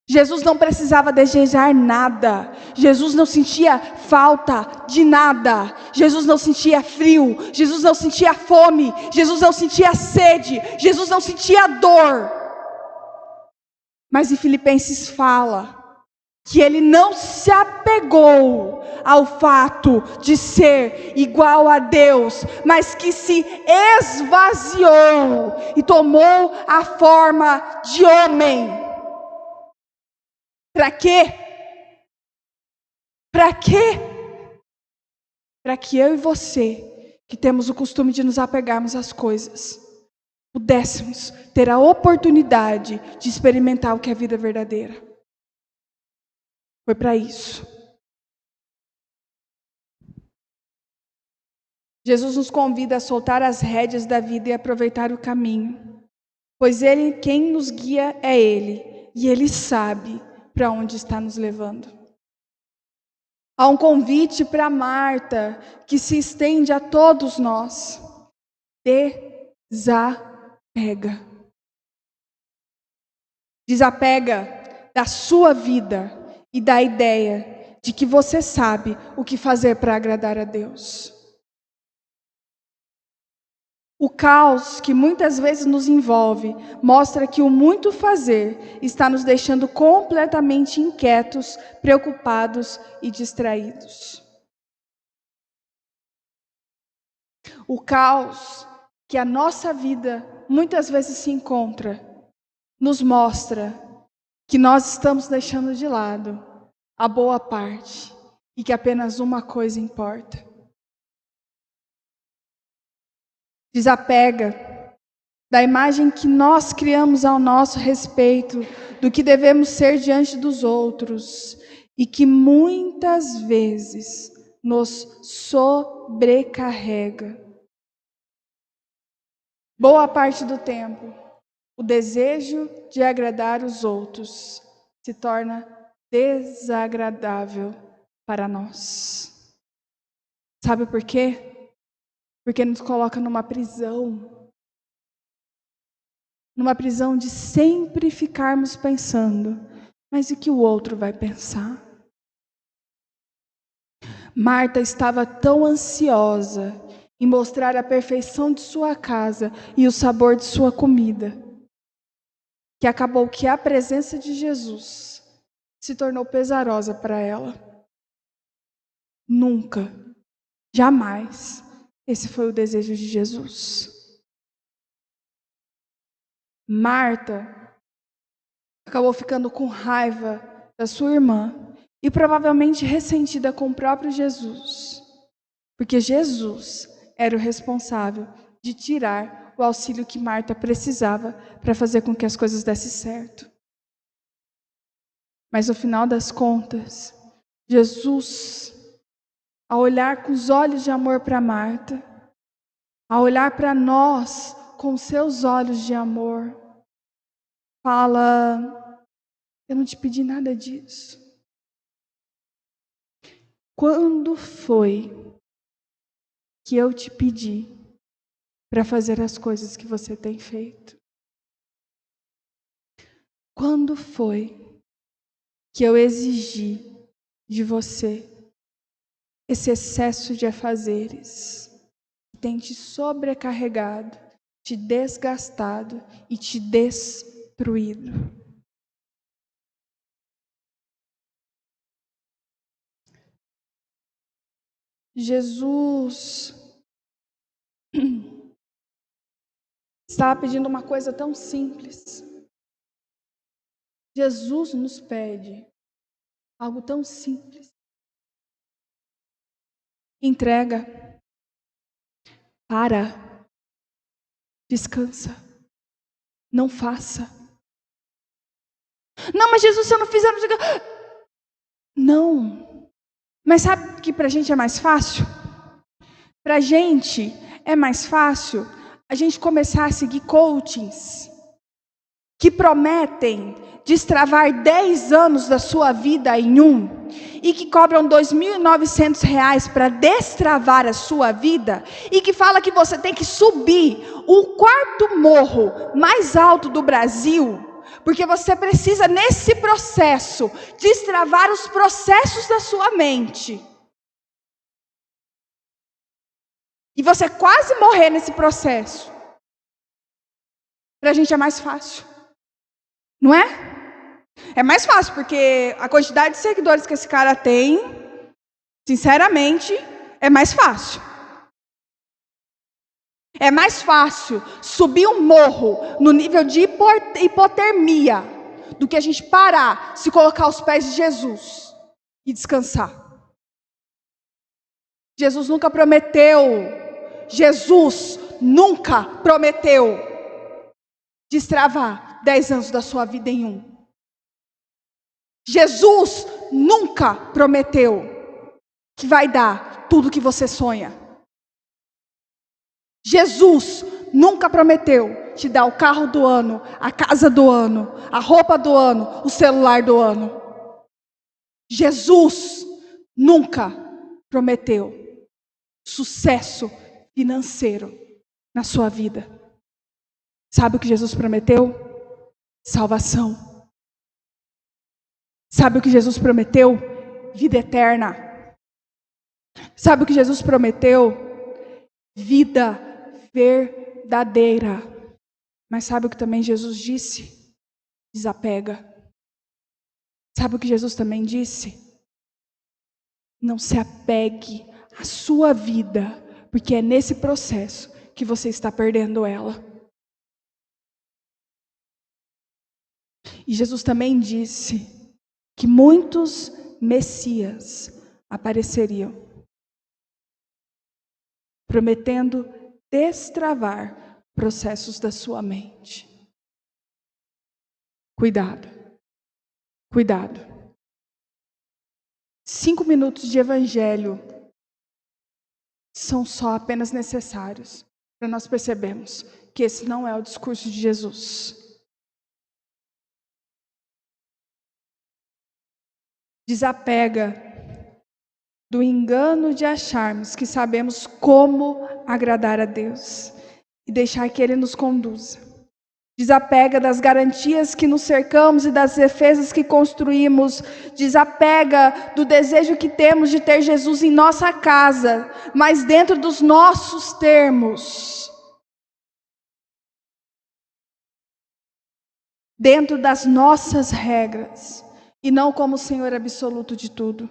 Jesus não precisava desejar nada. Jesus não sentia falta de nada. Jesus não sentia frio. Jesus não sentia fome. Jesus não sentia sede. Jesus não sentia dor. Mas em Filipenses fala que ele não se apegou ao fato de ser igual a Deus, mas que se esvaziou e tomou a forma de homem. Para quê? Para quê? Para que eu e você, que temos o costume de nos apegarmos às coisas, pudéssemos ter a oportunidade de experimentar o que é a vida verdadeira. Foi para isso. Jesus nos convida a soltar as rédeas da vida e aproveitar o caminho, pois quem nos guia é Ele, e Ele sabe para onde está nos levando. Há um convite para Marta, que se estende a todos nós. Desapega. Desapega da sua vida e da ideia de que você sabe o que fazer para agradar a Deus. O caos que muitas vezes nos envolve mostra que o muito fazer está nos deixando completamente inquietos, preocupados e distraídos. O caos que a nossa vida muitas vezes se encontra nos mostra que nós estamos deixando de lado a boa parte e que apenas uma coisa importa. Desapega da imagem que nós criamos ao nosso respeito, do que devemos ser diante dos outros, e que muitas vezes nos sobrecarrega. Boa parte do tempo, o desejo de agradar os outros se torna desagradável para nós. Sabe por quê? Porque nos coloca numa prisão de sempre ficarmos pensando, mas o que o outro vai pensar? Marta estava tão ansiosa em mostrar a perfeição de sua casa e o sabor de sua comida, que acabou que a presença de Jesus se tornou pesarosa para ela. Nunca, jamais, esse foi o desejo de Jesus. Marta acabou ficando com raiva da sua irmã e provavelmente ressentida com o próprio Jesus, porque Jesus era o responsável de tirar o auxílio que Marta precisava para fazer com que as coisas dessem certo. Mas no final das contas, Jesus, ao olhar com os olhos de amor para Marta, ao olhar para nós com seus olhos de amor, fala: eu não te pedi nada disso. Quando foi que eu te pedi para fazer as coisas que você tem feito? Quando foi que eu exigi de você esse excesso de afazeres que tem te sobrecarregado, te desgastado e te destruído? Jesus estava pedindo uma coisa tão simples. Jesus nos pede algo tão simples. Entrega. Para. Descansa. não faça. Não, mas Jesus, se eu não fizer, não sei o que. Não. Mas sabe que para a gente é mais fácil? Para a gente é mais fácil a gente começar a seguir coachings que prometem destravar 10 anos da sua vida em um, e que cobram R$2.900 para destravar a sua vida, e que fala que você tem que subir o 4º morro mais alto do Brasil, porque você precisa, nesse processo, destravar os processos da sua mente. E você quase morrer nesse processo. Para a gente é mais fácil. Não é? É mais fácil, porque a quantidade de seguidores que esse cara tem, sinceramente, é mais fácil. É mais fácil subir um morro no nível de hipotermia do que a gente parar, se colocar aos pés de Jesus e descansar. Jesus nunca prometeu destravar 10 anos da sua vida em um. Jesus nunca prometeu que vai dar tudo que você sonha. Jesus nunca prometeu te dar o carro do ano, a casa do ano, a roupa do ano, o celular do ano. Jesus nunca prometeu sucesso financeiro na sua vida. Sabe o que Jesus prometeu? Salvação. Sabe o que Jesus prometeu? Vida eterna. Sabe o que Jesus prometeu? Vida verdadeira. Mas sabe o que também Jesus disse? Desapega. Sabe o que Jesus também disse? Não se apegue à sua vida, porque é nesse processo que você está perdendo ela. E Jesus também disse que muitos messias apareceriam, prometendo destravar processos da sua mente. Cuidado, cuidado. 5 minutos de evangelho são só apenas necessários para nós percebermos que esse não é o discurso de Jesus. Desapega do engano de acharmos que sabemos como agradar a Deus e deixar que Ele nos conduza. Desapega das garantias que nos cercamos e das defesas que construímos. Desapega do desejo que temos de ter Jesus em nossa casa, mas dentro dos nossos termos. Dentro das nossas regras. E não como o Senhor absoluto de tudo.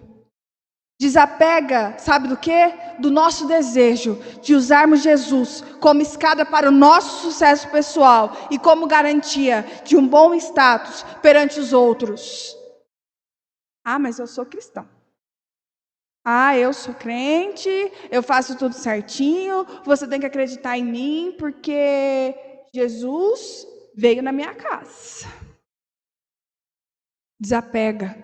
Desapega, sabe do quê? Do nosso desejo de usarmos Jesus como escada para o nosso sucesso pessoal e como garantia de um bom status perante os outros. Ah, mas eu sou cristão. Ah, eu sou crente, eu faço tudo certinho, você tem que acreditar em mim porque Jesus veio na minha casa. Desapega.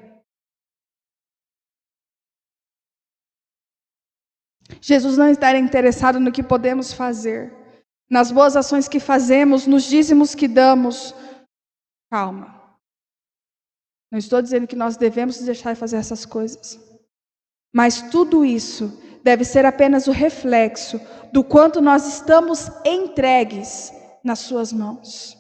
Jesus não está interessado no que podemos fazer, nas boas ações que fazemos, nos dízimos que damos. Calma. Não estou dizendo que nós devemos deixar de fazer essas coisas. Mas tudo isso deve ser apenas o reflexo do quanto nós estamos entregues nas suas mãos.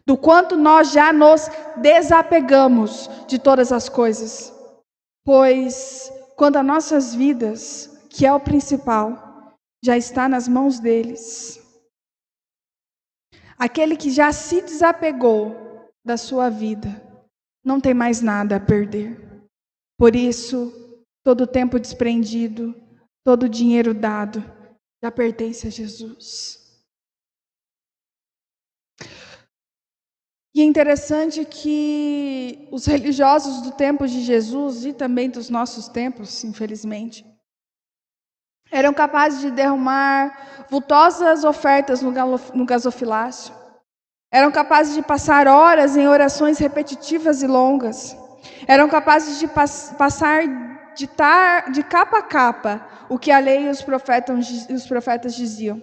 Do quanto nós já nos desapegamos de todas as coisas. Pois quando as nossas vidas, que é o principal, já está nas mãos deles. Aquele que já se desapegou da sua vida, não tem mais nada a perder. Por isso, todo o tempo desprendido, todo o dinheiro dado, já pertence a Jesus. E é interessante que os religiosos do tempo de Jesus e também dos nossos tempos, infelizmente, eram capazes de derramar vultosas ofertas no gasofilácio, Eram capazes de passar horas em orações repetitivas e longas. Eram capazes de passar de capa a capa o que a lei e os profetas diziam.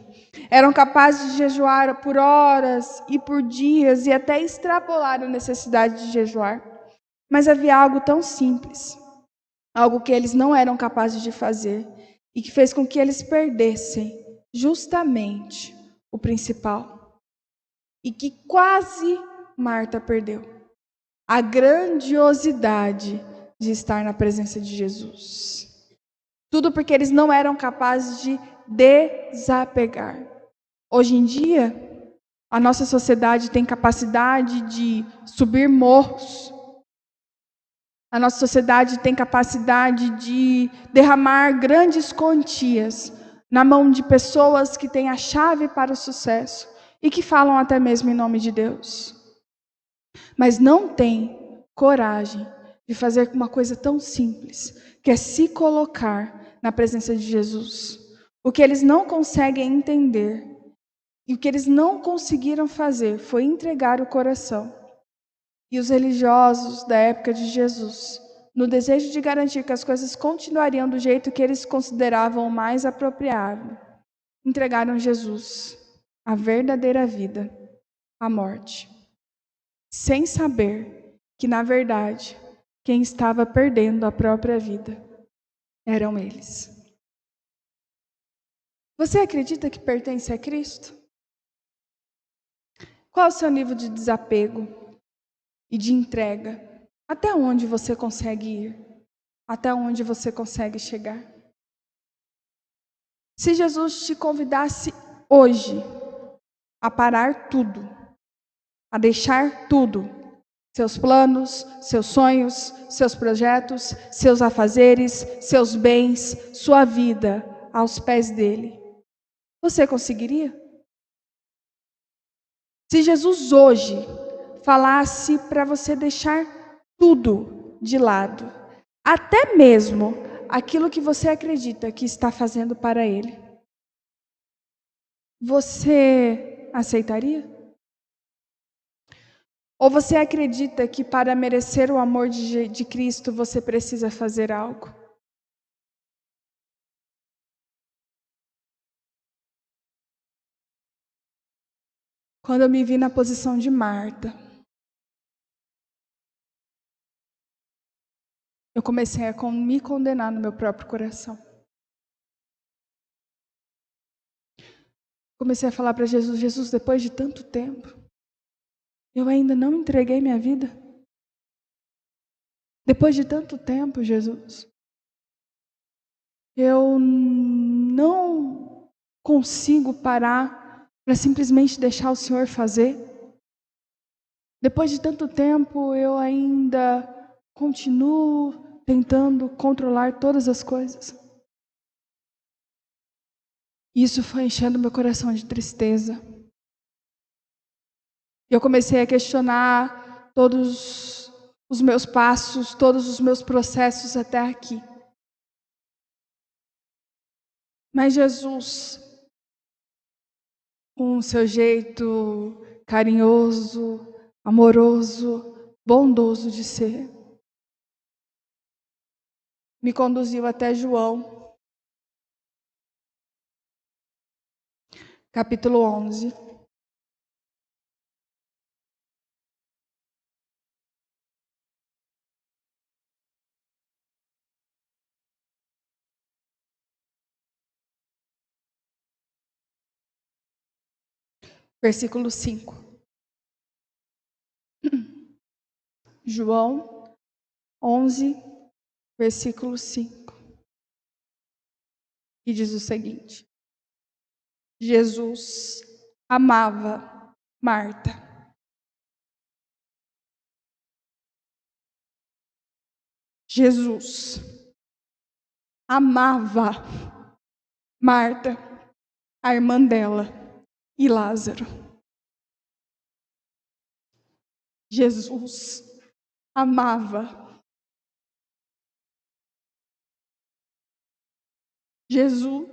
Eram capazes de jejuar por horas e por dias e até extrapolar a necessidade de jejuar. Mas havia algo tão simples, algo que eles não eram capazes de fazer e que fez com que eles perdessem justamente o principal. E que quase Marta perdeu: a grandiosidade de estar na presença de Jesus. Tudo porque eles não eram capazes de desapegar. Hoje em dia, a nossa sociedade tem capacidade de subir morros. A nossa sociedade tem capacidade de derramar grandes quantias na mão de pessoas que têm a chave para o sucesso e que falam até mesmo em nome de Deus. Mas não tem coragem de fazer uma coisa tão simples, que é se colocar na presença de Jesus. O que eles não conseguem entender e o que eles não conseguiram fazer foi entregar o coração. E os religiosos da época de Jesus, no desejo de garantir que as coisas continuariam do jeito que eles consideravam mais apropriado, entregaram Jesus, a verdadeira vida, à morte, sem saber que, na verdade, quem estava perdendo a própria vida eram eles. Você acredita que pertence a Cristo? Qual é o seu nível de desapego e de entrega? Até onde você consegue ir? Até onde você consegue chegar? Se Jesus te convidasse hoje a parar tudo, a deixar tudo, seus planos, seus sonhos, seus projetos, seus afazeres, seus bens, sua vida, aos pés dele, você conseguiria? Se Jesus hoje falasse para você deixar tudo de lado, até mesmo aquilo que você acredita que está fazendo para Ele, você aceitaria? Ou você acredita que para merecer o amor de Cristo você precisa fazer algo? Quando eu me vi na posição de Marta, eu comecei a me condenar no meu próprio coração. Comecei a falar para Jesus: Jesus, depois de tanto tempo, eu ainda não entreguei minha vida? Depois de tanto tempo, Jesus, eu não consigo parar para simplesmente deixar o Senhor fazer? Depois de tanto tempo, eu ainda continuo tentando controlar todas as coisas? Isso foi enchendo meu coração de tristeza. Eu comecei a questionar todos os meus passos, todos os meus processos até aqui. Mas Jesus, com o seu jeito carinhoso, amoroso, bondoso de ser, me conduziu até João, capítulo 11. Versículo 5. João 11, versículo 5. E diz o seguinte: Jesus amava Marta. Jesus amava Marta, a irmã dela, e Lázaro. Jesus amava. Jesus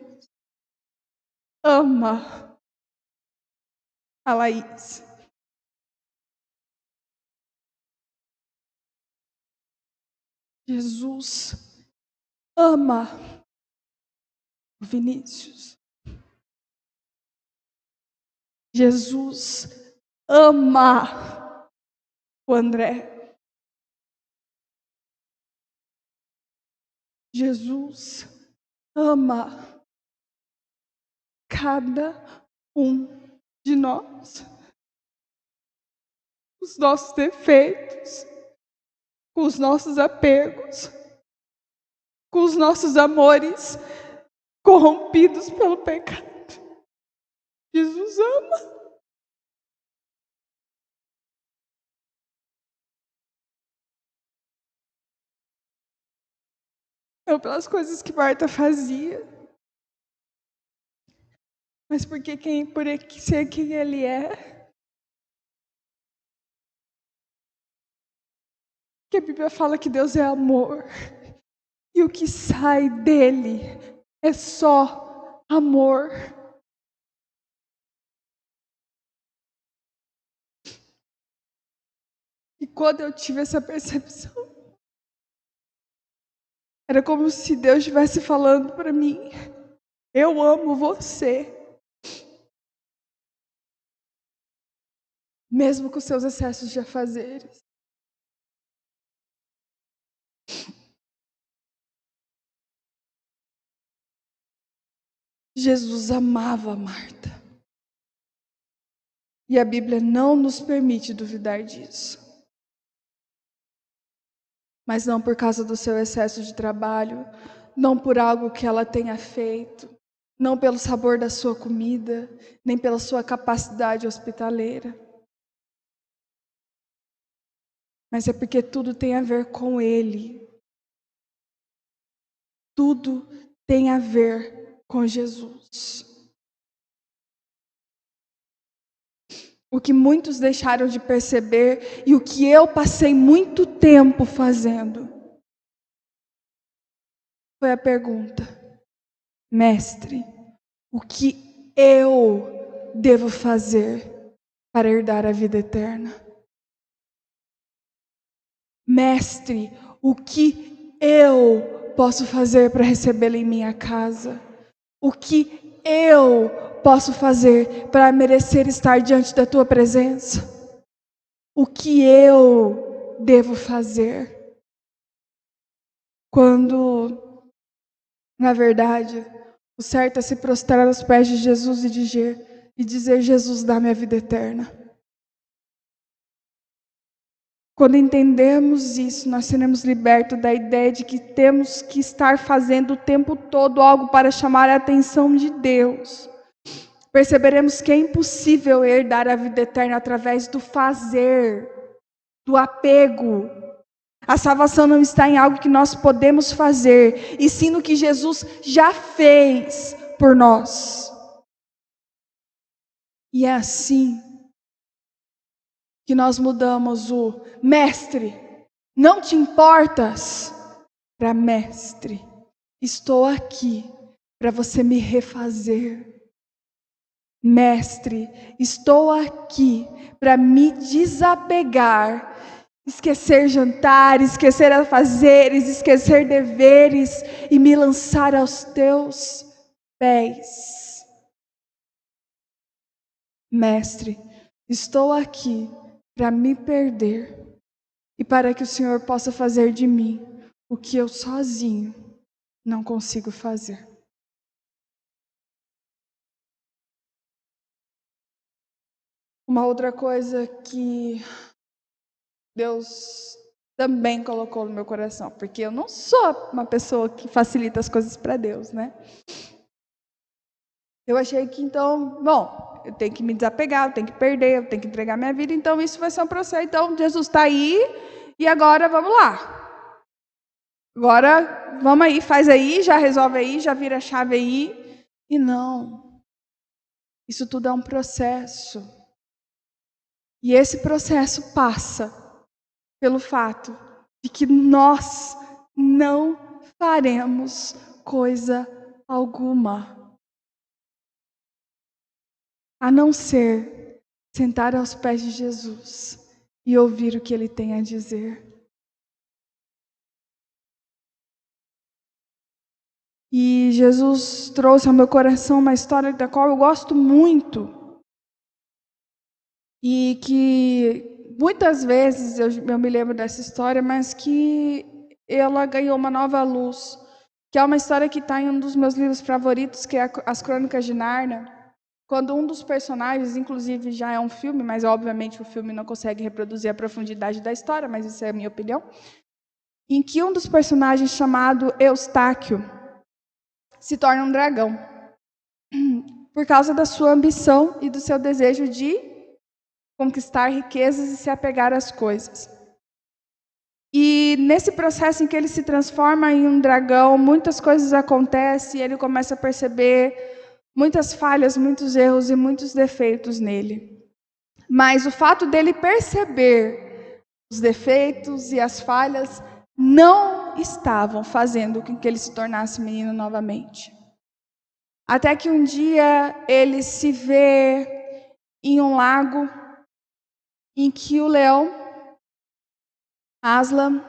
ama a Laís. Jesus ama o Vinícius. Jesus ama o André. Jesus ama cada um de nós, os nossos defeitos, com os nossos apegos, com os nossos amores corrompidos pelo pecado. Jesus ama. Não pelas coisas que Marta fazia, mas porque por ser quem Ele é. Que a Bíblia fala que Deus é amor. E o que sai dele é só amor. E quando eu tive essa percepção, era como se Deus estivesse falando para mim: eu amo você. Mesmo com seus excessos de afazeres. Jesus amava Marta. E a Bíblia não nos permite duvidar disso. Mas não por causa do seu excesso de trabalho, não por algo que ela tenha feito, não pelo sabor da sua comida, nem pela sua capacidade hospitaleira. Mas é porque tudo tem a ver com Ele. Tudo tem a ver com Jesus. O que muitos deixaram de perceber e o que eu passei muito tempo fazendo foi a pergunta: Mestre, o que eu devo fazer para herdar a vida eterna? Mestre, o que eu posso fazer para recebê-lo em minha casa? O que eu posso fazer para merecer estar diante da tua presença? O que eu devo fazer? Quando, na verdade, o certo é se prostrar aos pés de Jesus e dizer: Jesus, dá-me a vida eterna. Quando entendemos isso, nós seremos libertos da ideia de que temos que estar fazendo o tempo todo algo para chamar a atenção de Deus. Perceberemos que é impossível herdar a vida eterna através do fazer, do apego. A salvação não está em algo que nós podemos fazer, e sim no que Jesus já fez por nós. E é assim que nós mudamos o mestre, não te importas, para mestre, estou aqui para você me refazer. Mestre, estou aqui para me desapegar, esquecer jantares, esquecer afazeres, esquecer deveres e me lançar aos teus pés. Mestre, estou aqui para me perder e para que o Senhor possa fazer de mim o que eu sozinho não consigo fazer. Uma outra coisa que Deus também colocou no meu coração, porque eu não sou uma pessoa que facilita as coisas para Deus, né? Eu achei que então, bom, eu tenho que me desapegar, eu tenho que perder, eu tenho que entregar minha vida, então isso vai ser um processo. Então Jesus está aí e agora vamos lá. Agora vamos aí, faz aí, já resolve aí, já vira a chave aí. E não, isso tudo é um processo. E esse processo passa pelo fato de que nós não faremos coisa alguma, a não ser sentar aos pés de Jesus e ouvir o que Ele tem a dizer. E Jesus trouxe ao meu coração uma história da qual eu gosto muito. E que muitas vezes eu me lembro dessa história, mas que ela ganhou uma nova luz. Que é uma história que está em um dos meus livros favoritos, que é As Crônicas de Nárnia. Quando um dos personagens, inclusive já é um filme, mas obviamente o filme não consegue reproduzir a profundidade da história, mas isso é a minha opinião, em que um dos personagens, chamado Eustáquio, se torna um dragão, por causa da sua ambição e do seu desejo de conquistar riquezas e se apegar às coisas. E nesse processo em que ele se transforma em um dragão, muitas coisas acontecem e ele começa a perceber muitas falhas, muitos erros e muitos defeitos nele. Mas o fato dele perceber os defeitos e as falhas não estavam fazendo com que ele se tornasse menino novamente. Até que um dia ele se vê em um lago em que o leão, Aslan,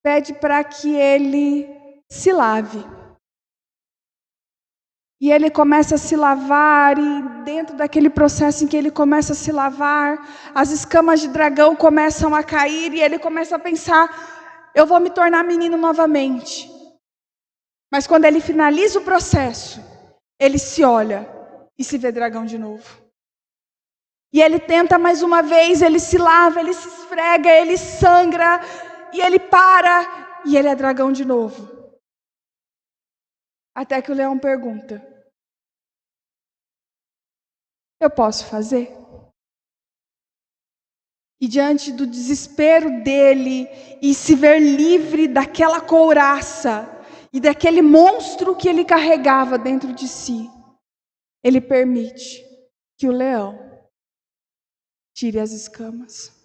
pede para que ele se lave. E ele começa a se lavar, e dentro daquele processo em que ele começa a se lavar, as escamas de dragão começam a cair, e ele começa a pensar: eu vou me tornar menino novamente. Mas quando ele finaliza o processo, ele se olha e se vê dragão de novo. E ele tenta mais uma vez, ele se lava, ele se esfrega, ele sangra, e ele para, e ele é dragão de novo. Até que o leão pergunta: eu posso fazer? E diante do desespero dele, e se ver livre daquela couraça, e daquele monstro que ele carregava dentro de si, ele permite que o leão tire as escamas.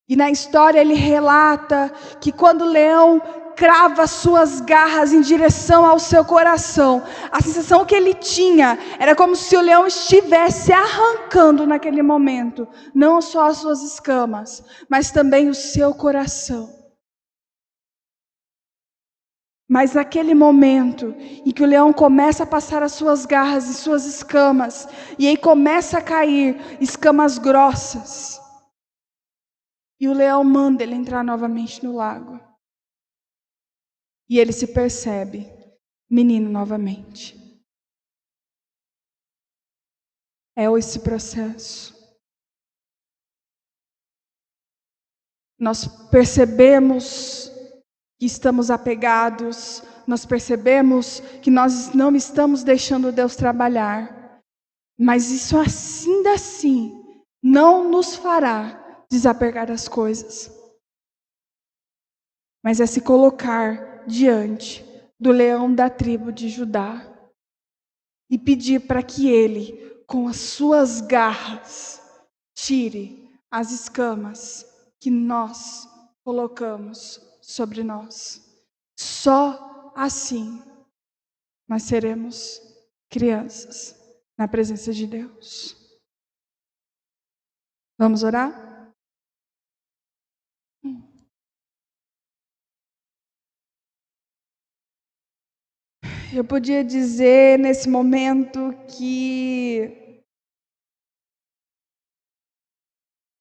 E na história ele relata que quando o leão crava suas garras em direção ao seu coração, a sensação que ele tinha era como se o leão estivesse arrancando naquele momento, não só as suas escamas, mas também o seu coração. Mas naquele momento em que o leão começa a passar as suas garras e suas escamas, e aí começa a cair escamas grossas, e o leão manda ele entrar novamente no lago. E ele se percebe menino novamente. É esse processo. Nós percebemos que estamos apegados, nós percebemos que nós não estamos deixando Deus trabalhar, mas isso ainda assim não nos fará desapegar das coisas, mas é se colocar diante do leão da tribo de Judá e pedir para que ele, com as suas garras, tire as escamas que nós colocamos sobre nós. Só assim nós seremos crianças na presença de Deus. Vamos orar? Eu podia dizer nesse momento que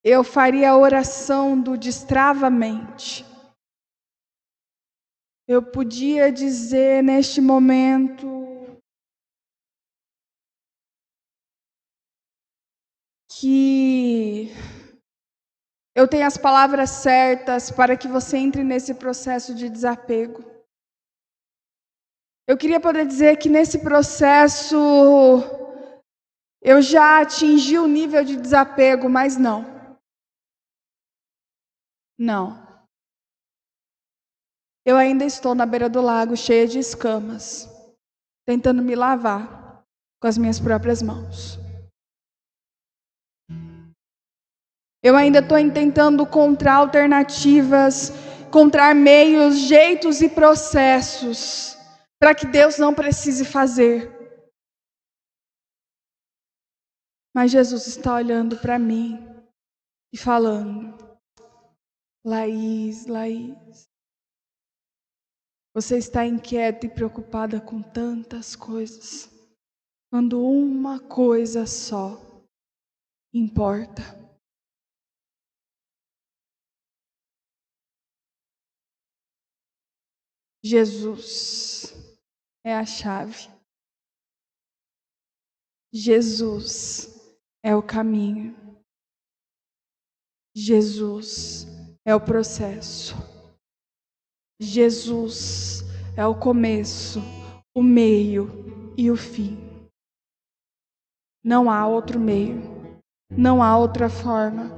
eu faria a oração do destrava-mente. Eu podia dizer neste momento que eu tenho as palavras certas para que você entre nesse processo de desapego. Eu queria poder dizer que nesse processo eu já atingi o nível de desapego, mas não. Não. Eu ainda estou na beira do lago, cheia de escamas, tentando me lavar com as minhas próprias mãos. Eu ainda estou tentando encontrar alternativas, encontrar meios, jeitos e processos para que Deus não precise fazer. Mas Jesus está olhando para mim e falando: Laís, Laís, Você está inquieta e preocupada com tantas coisas, quando uma coisa só importa. Jesus é a chave. Jesus é o caminho. Jesus é o processo. Jesus é o começo, o meio e o fim. Não há outro meio, não há outra forma,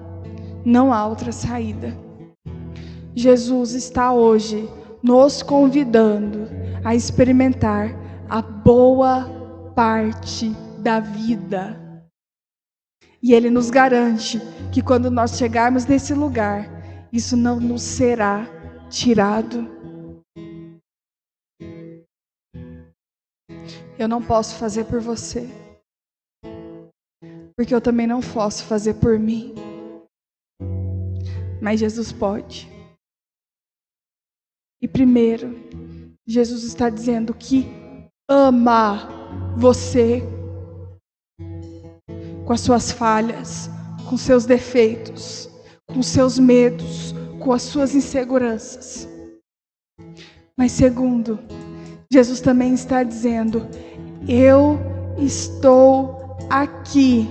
não há outra saída. Jesus está hoje nos convidando a experimentar a boa parte da vida. E Ele nos garante que quando nós chegarmos nesse lugar, isso não nos será tirado. Eu não posso fazer por você, porque eu também não posso fazer por mim. Mas Jesus pode. E primeiro, Jesus está dizendo que ama você, com as suas falhas, com seus defeitos, com seus medos, com as suas inseguranças. Mas segundo, Jesus também está dizendo: eu estou aqui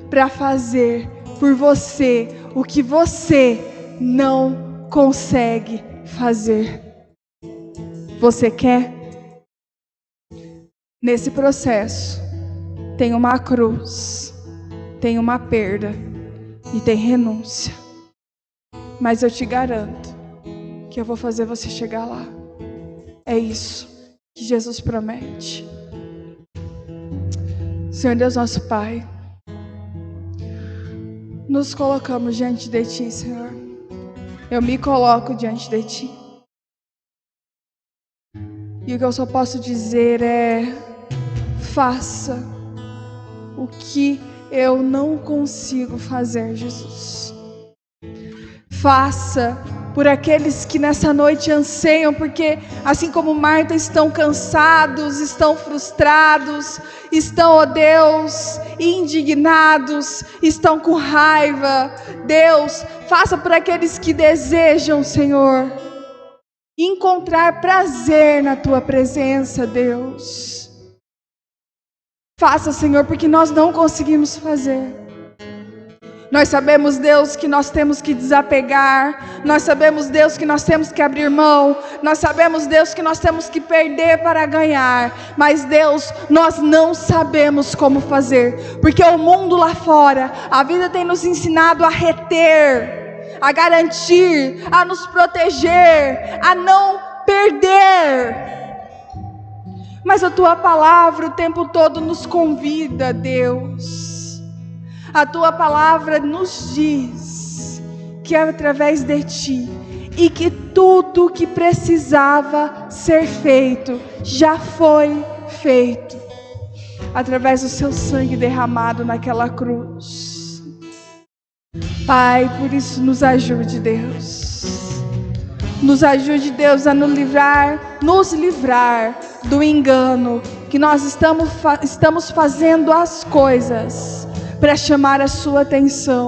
para fazer por você o que você não consegue fazer. Você quer? Nesse processo, tem uma cruz, tem uma perda e tem renúncia. Mas eu te garanto que eu vou fazer você chegar lá. É isso que Jesus promete. Senhor Deus, nosso Pai, nos colocamos diante de Ti, Senhor. Eu me coloco diante de Ti. E o que eu só posso dizer é: faça o que eu não consigo fazer, Jesus. Faça por aqueles que nessa noite anseiam, porque assim como Marta estão cansados, estão frustrados, estão, ó Deus, indignados, estão com raiva. Deus, faça por aqueles que desejam, Senhor, encontrar prazer na Tua presença, Deus. Faça, Senhor, porque nós não conseguimos fazer. Nós sabemos, Deus, que nós temos que desapegar. Nós sabemos, Deus, que nós temos que abrir mão. Nós sabemos, Deus, que nós temos que perder para ganhar. Mas, Deus, nós não sabemos como fazer. Porque o mundo lá fora, a vida tem nos ensinado a reter, a garantir, a nos proteger, a não perder. Mas a Tua palavra o tempo todo nos convida, Deus. A Tua palavra nos diz que é através de Ti, e que tudo que precisava ser feito já foi feito, através do Seu sangue derramado naquela cruz. Pai, por isso nos ajude, Deus. Nos ajude, Deus, a nos livrar do engano que nós estamos fazendo as coisas para chamar a Sua atenção,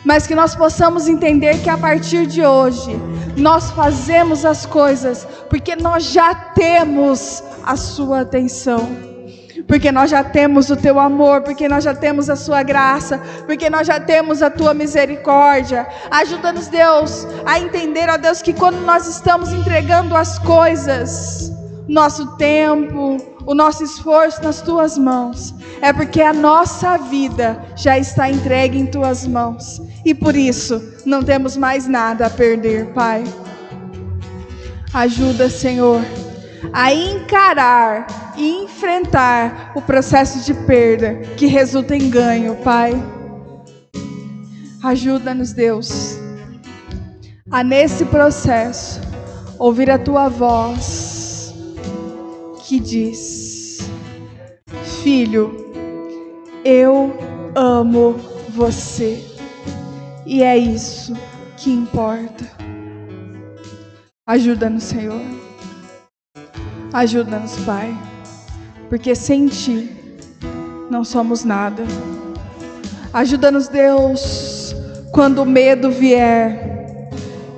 mas que nós possamos entender que a partir de hoje nós fazemos as coisas porque nós já temos a Sua atenção, porque nós já temos o Teu amor, porque nós já temos a Sua graça, porque nós já temos a Tua misericórdia. Ajuda-nos, Deus, a entender, ó Deus, que quando nós estamos entregando as coisas, nosso tempo, o nosso esforço nas Tuas mãos, é porque a nossa vida já está entregue em Tuas mãos, e por isso não temos mais nada a perder, Pai. Ajuda, Senhor, a encarar e enfrentar o processo de perda que resulta em ganho, Pai. Ajuda-nos, Deus, a nesse processo ouvir a Tua voz que diz: filho, eu amo você, e é isso que importa. Ajuda-nos, Senhor. Ajuda-nos, Pai, porque sem Ti não somos nada. Ajuda-nos, Deus, quando o medo vier,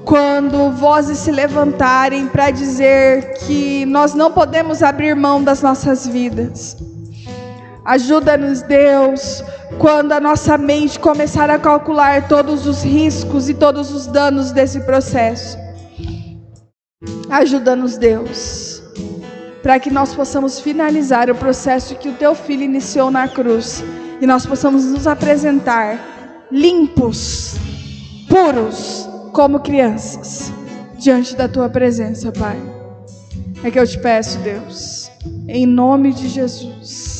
quando vozes se levantarem para dizer que nós não podemos abrir mão das nossas vidas. Ajuda-nos, Deus, quando a nossa mente começar a calcular todos os riscos e todos os danos desse processo. Ajuda-nos, Deus, para que nós possamos finalizar o processo que o Teu Filho iniciou na cruz e nós possamos nos apresentar limpos, puros, como crianças, diante da Tua presença, Pai. É que eu te peço, Deus, em nome de Jesus.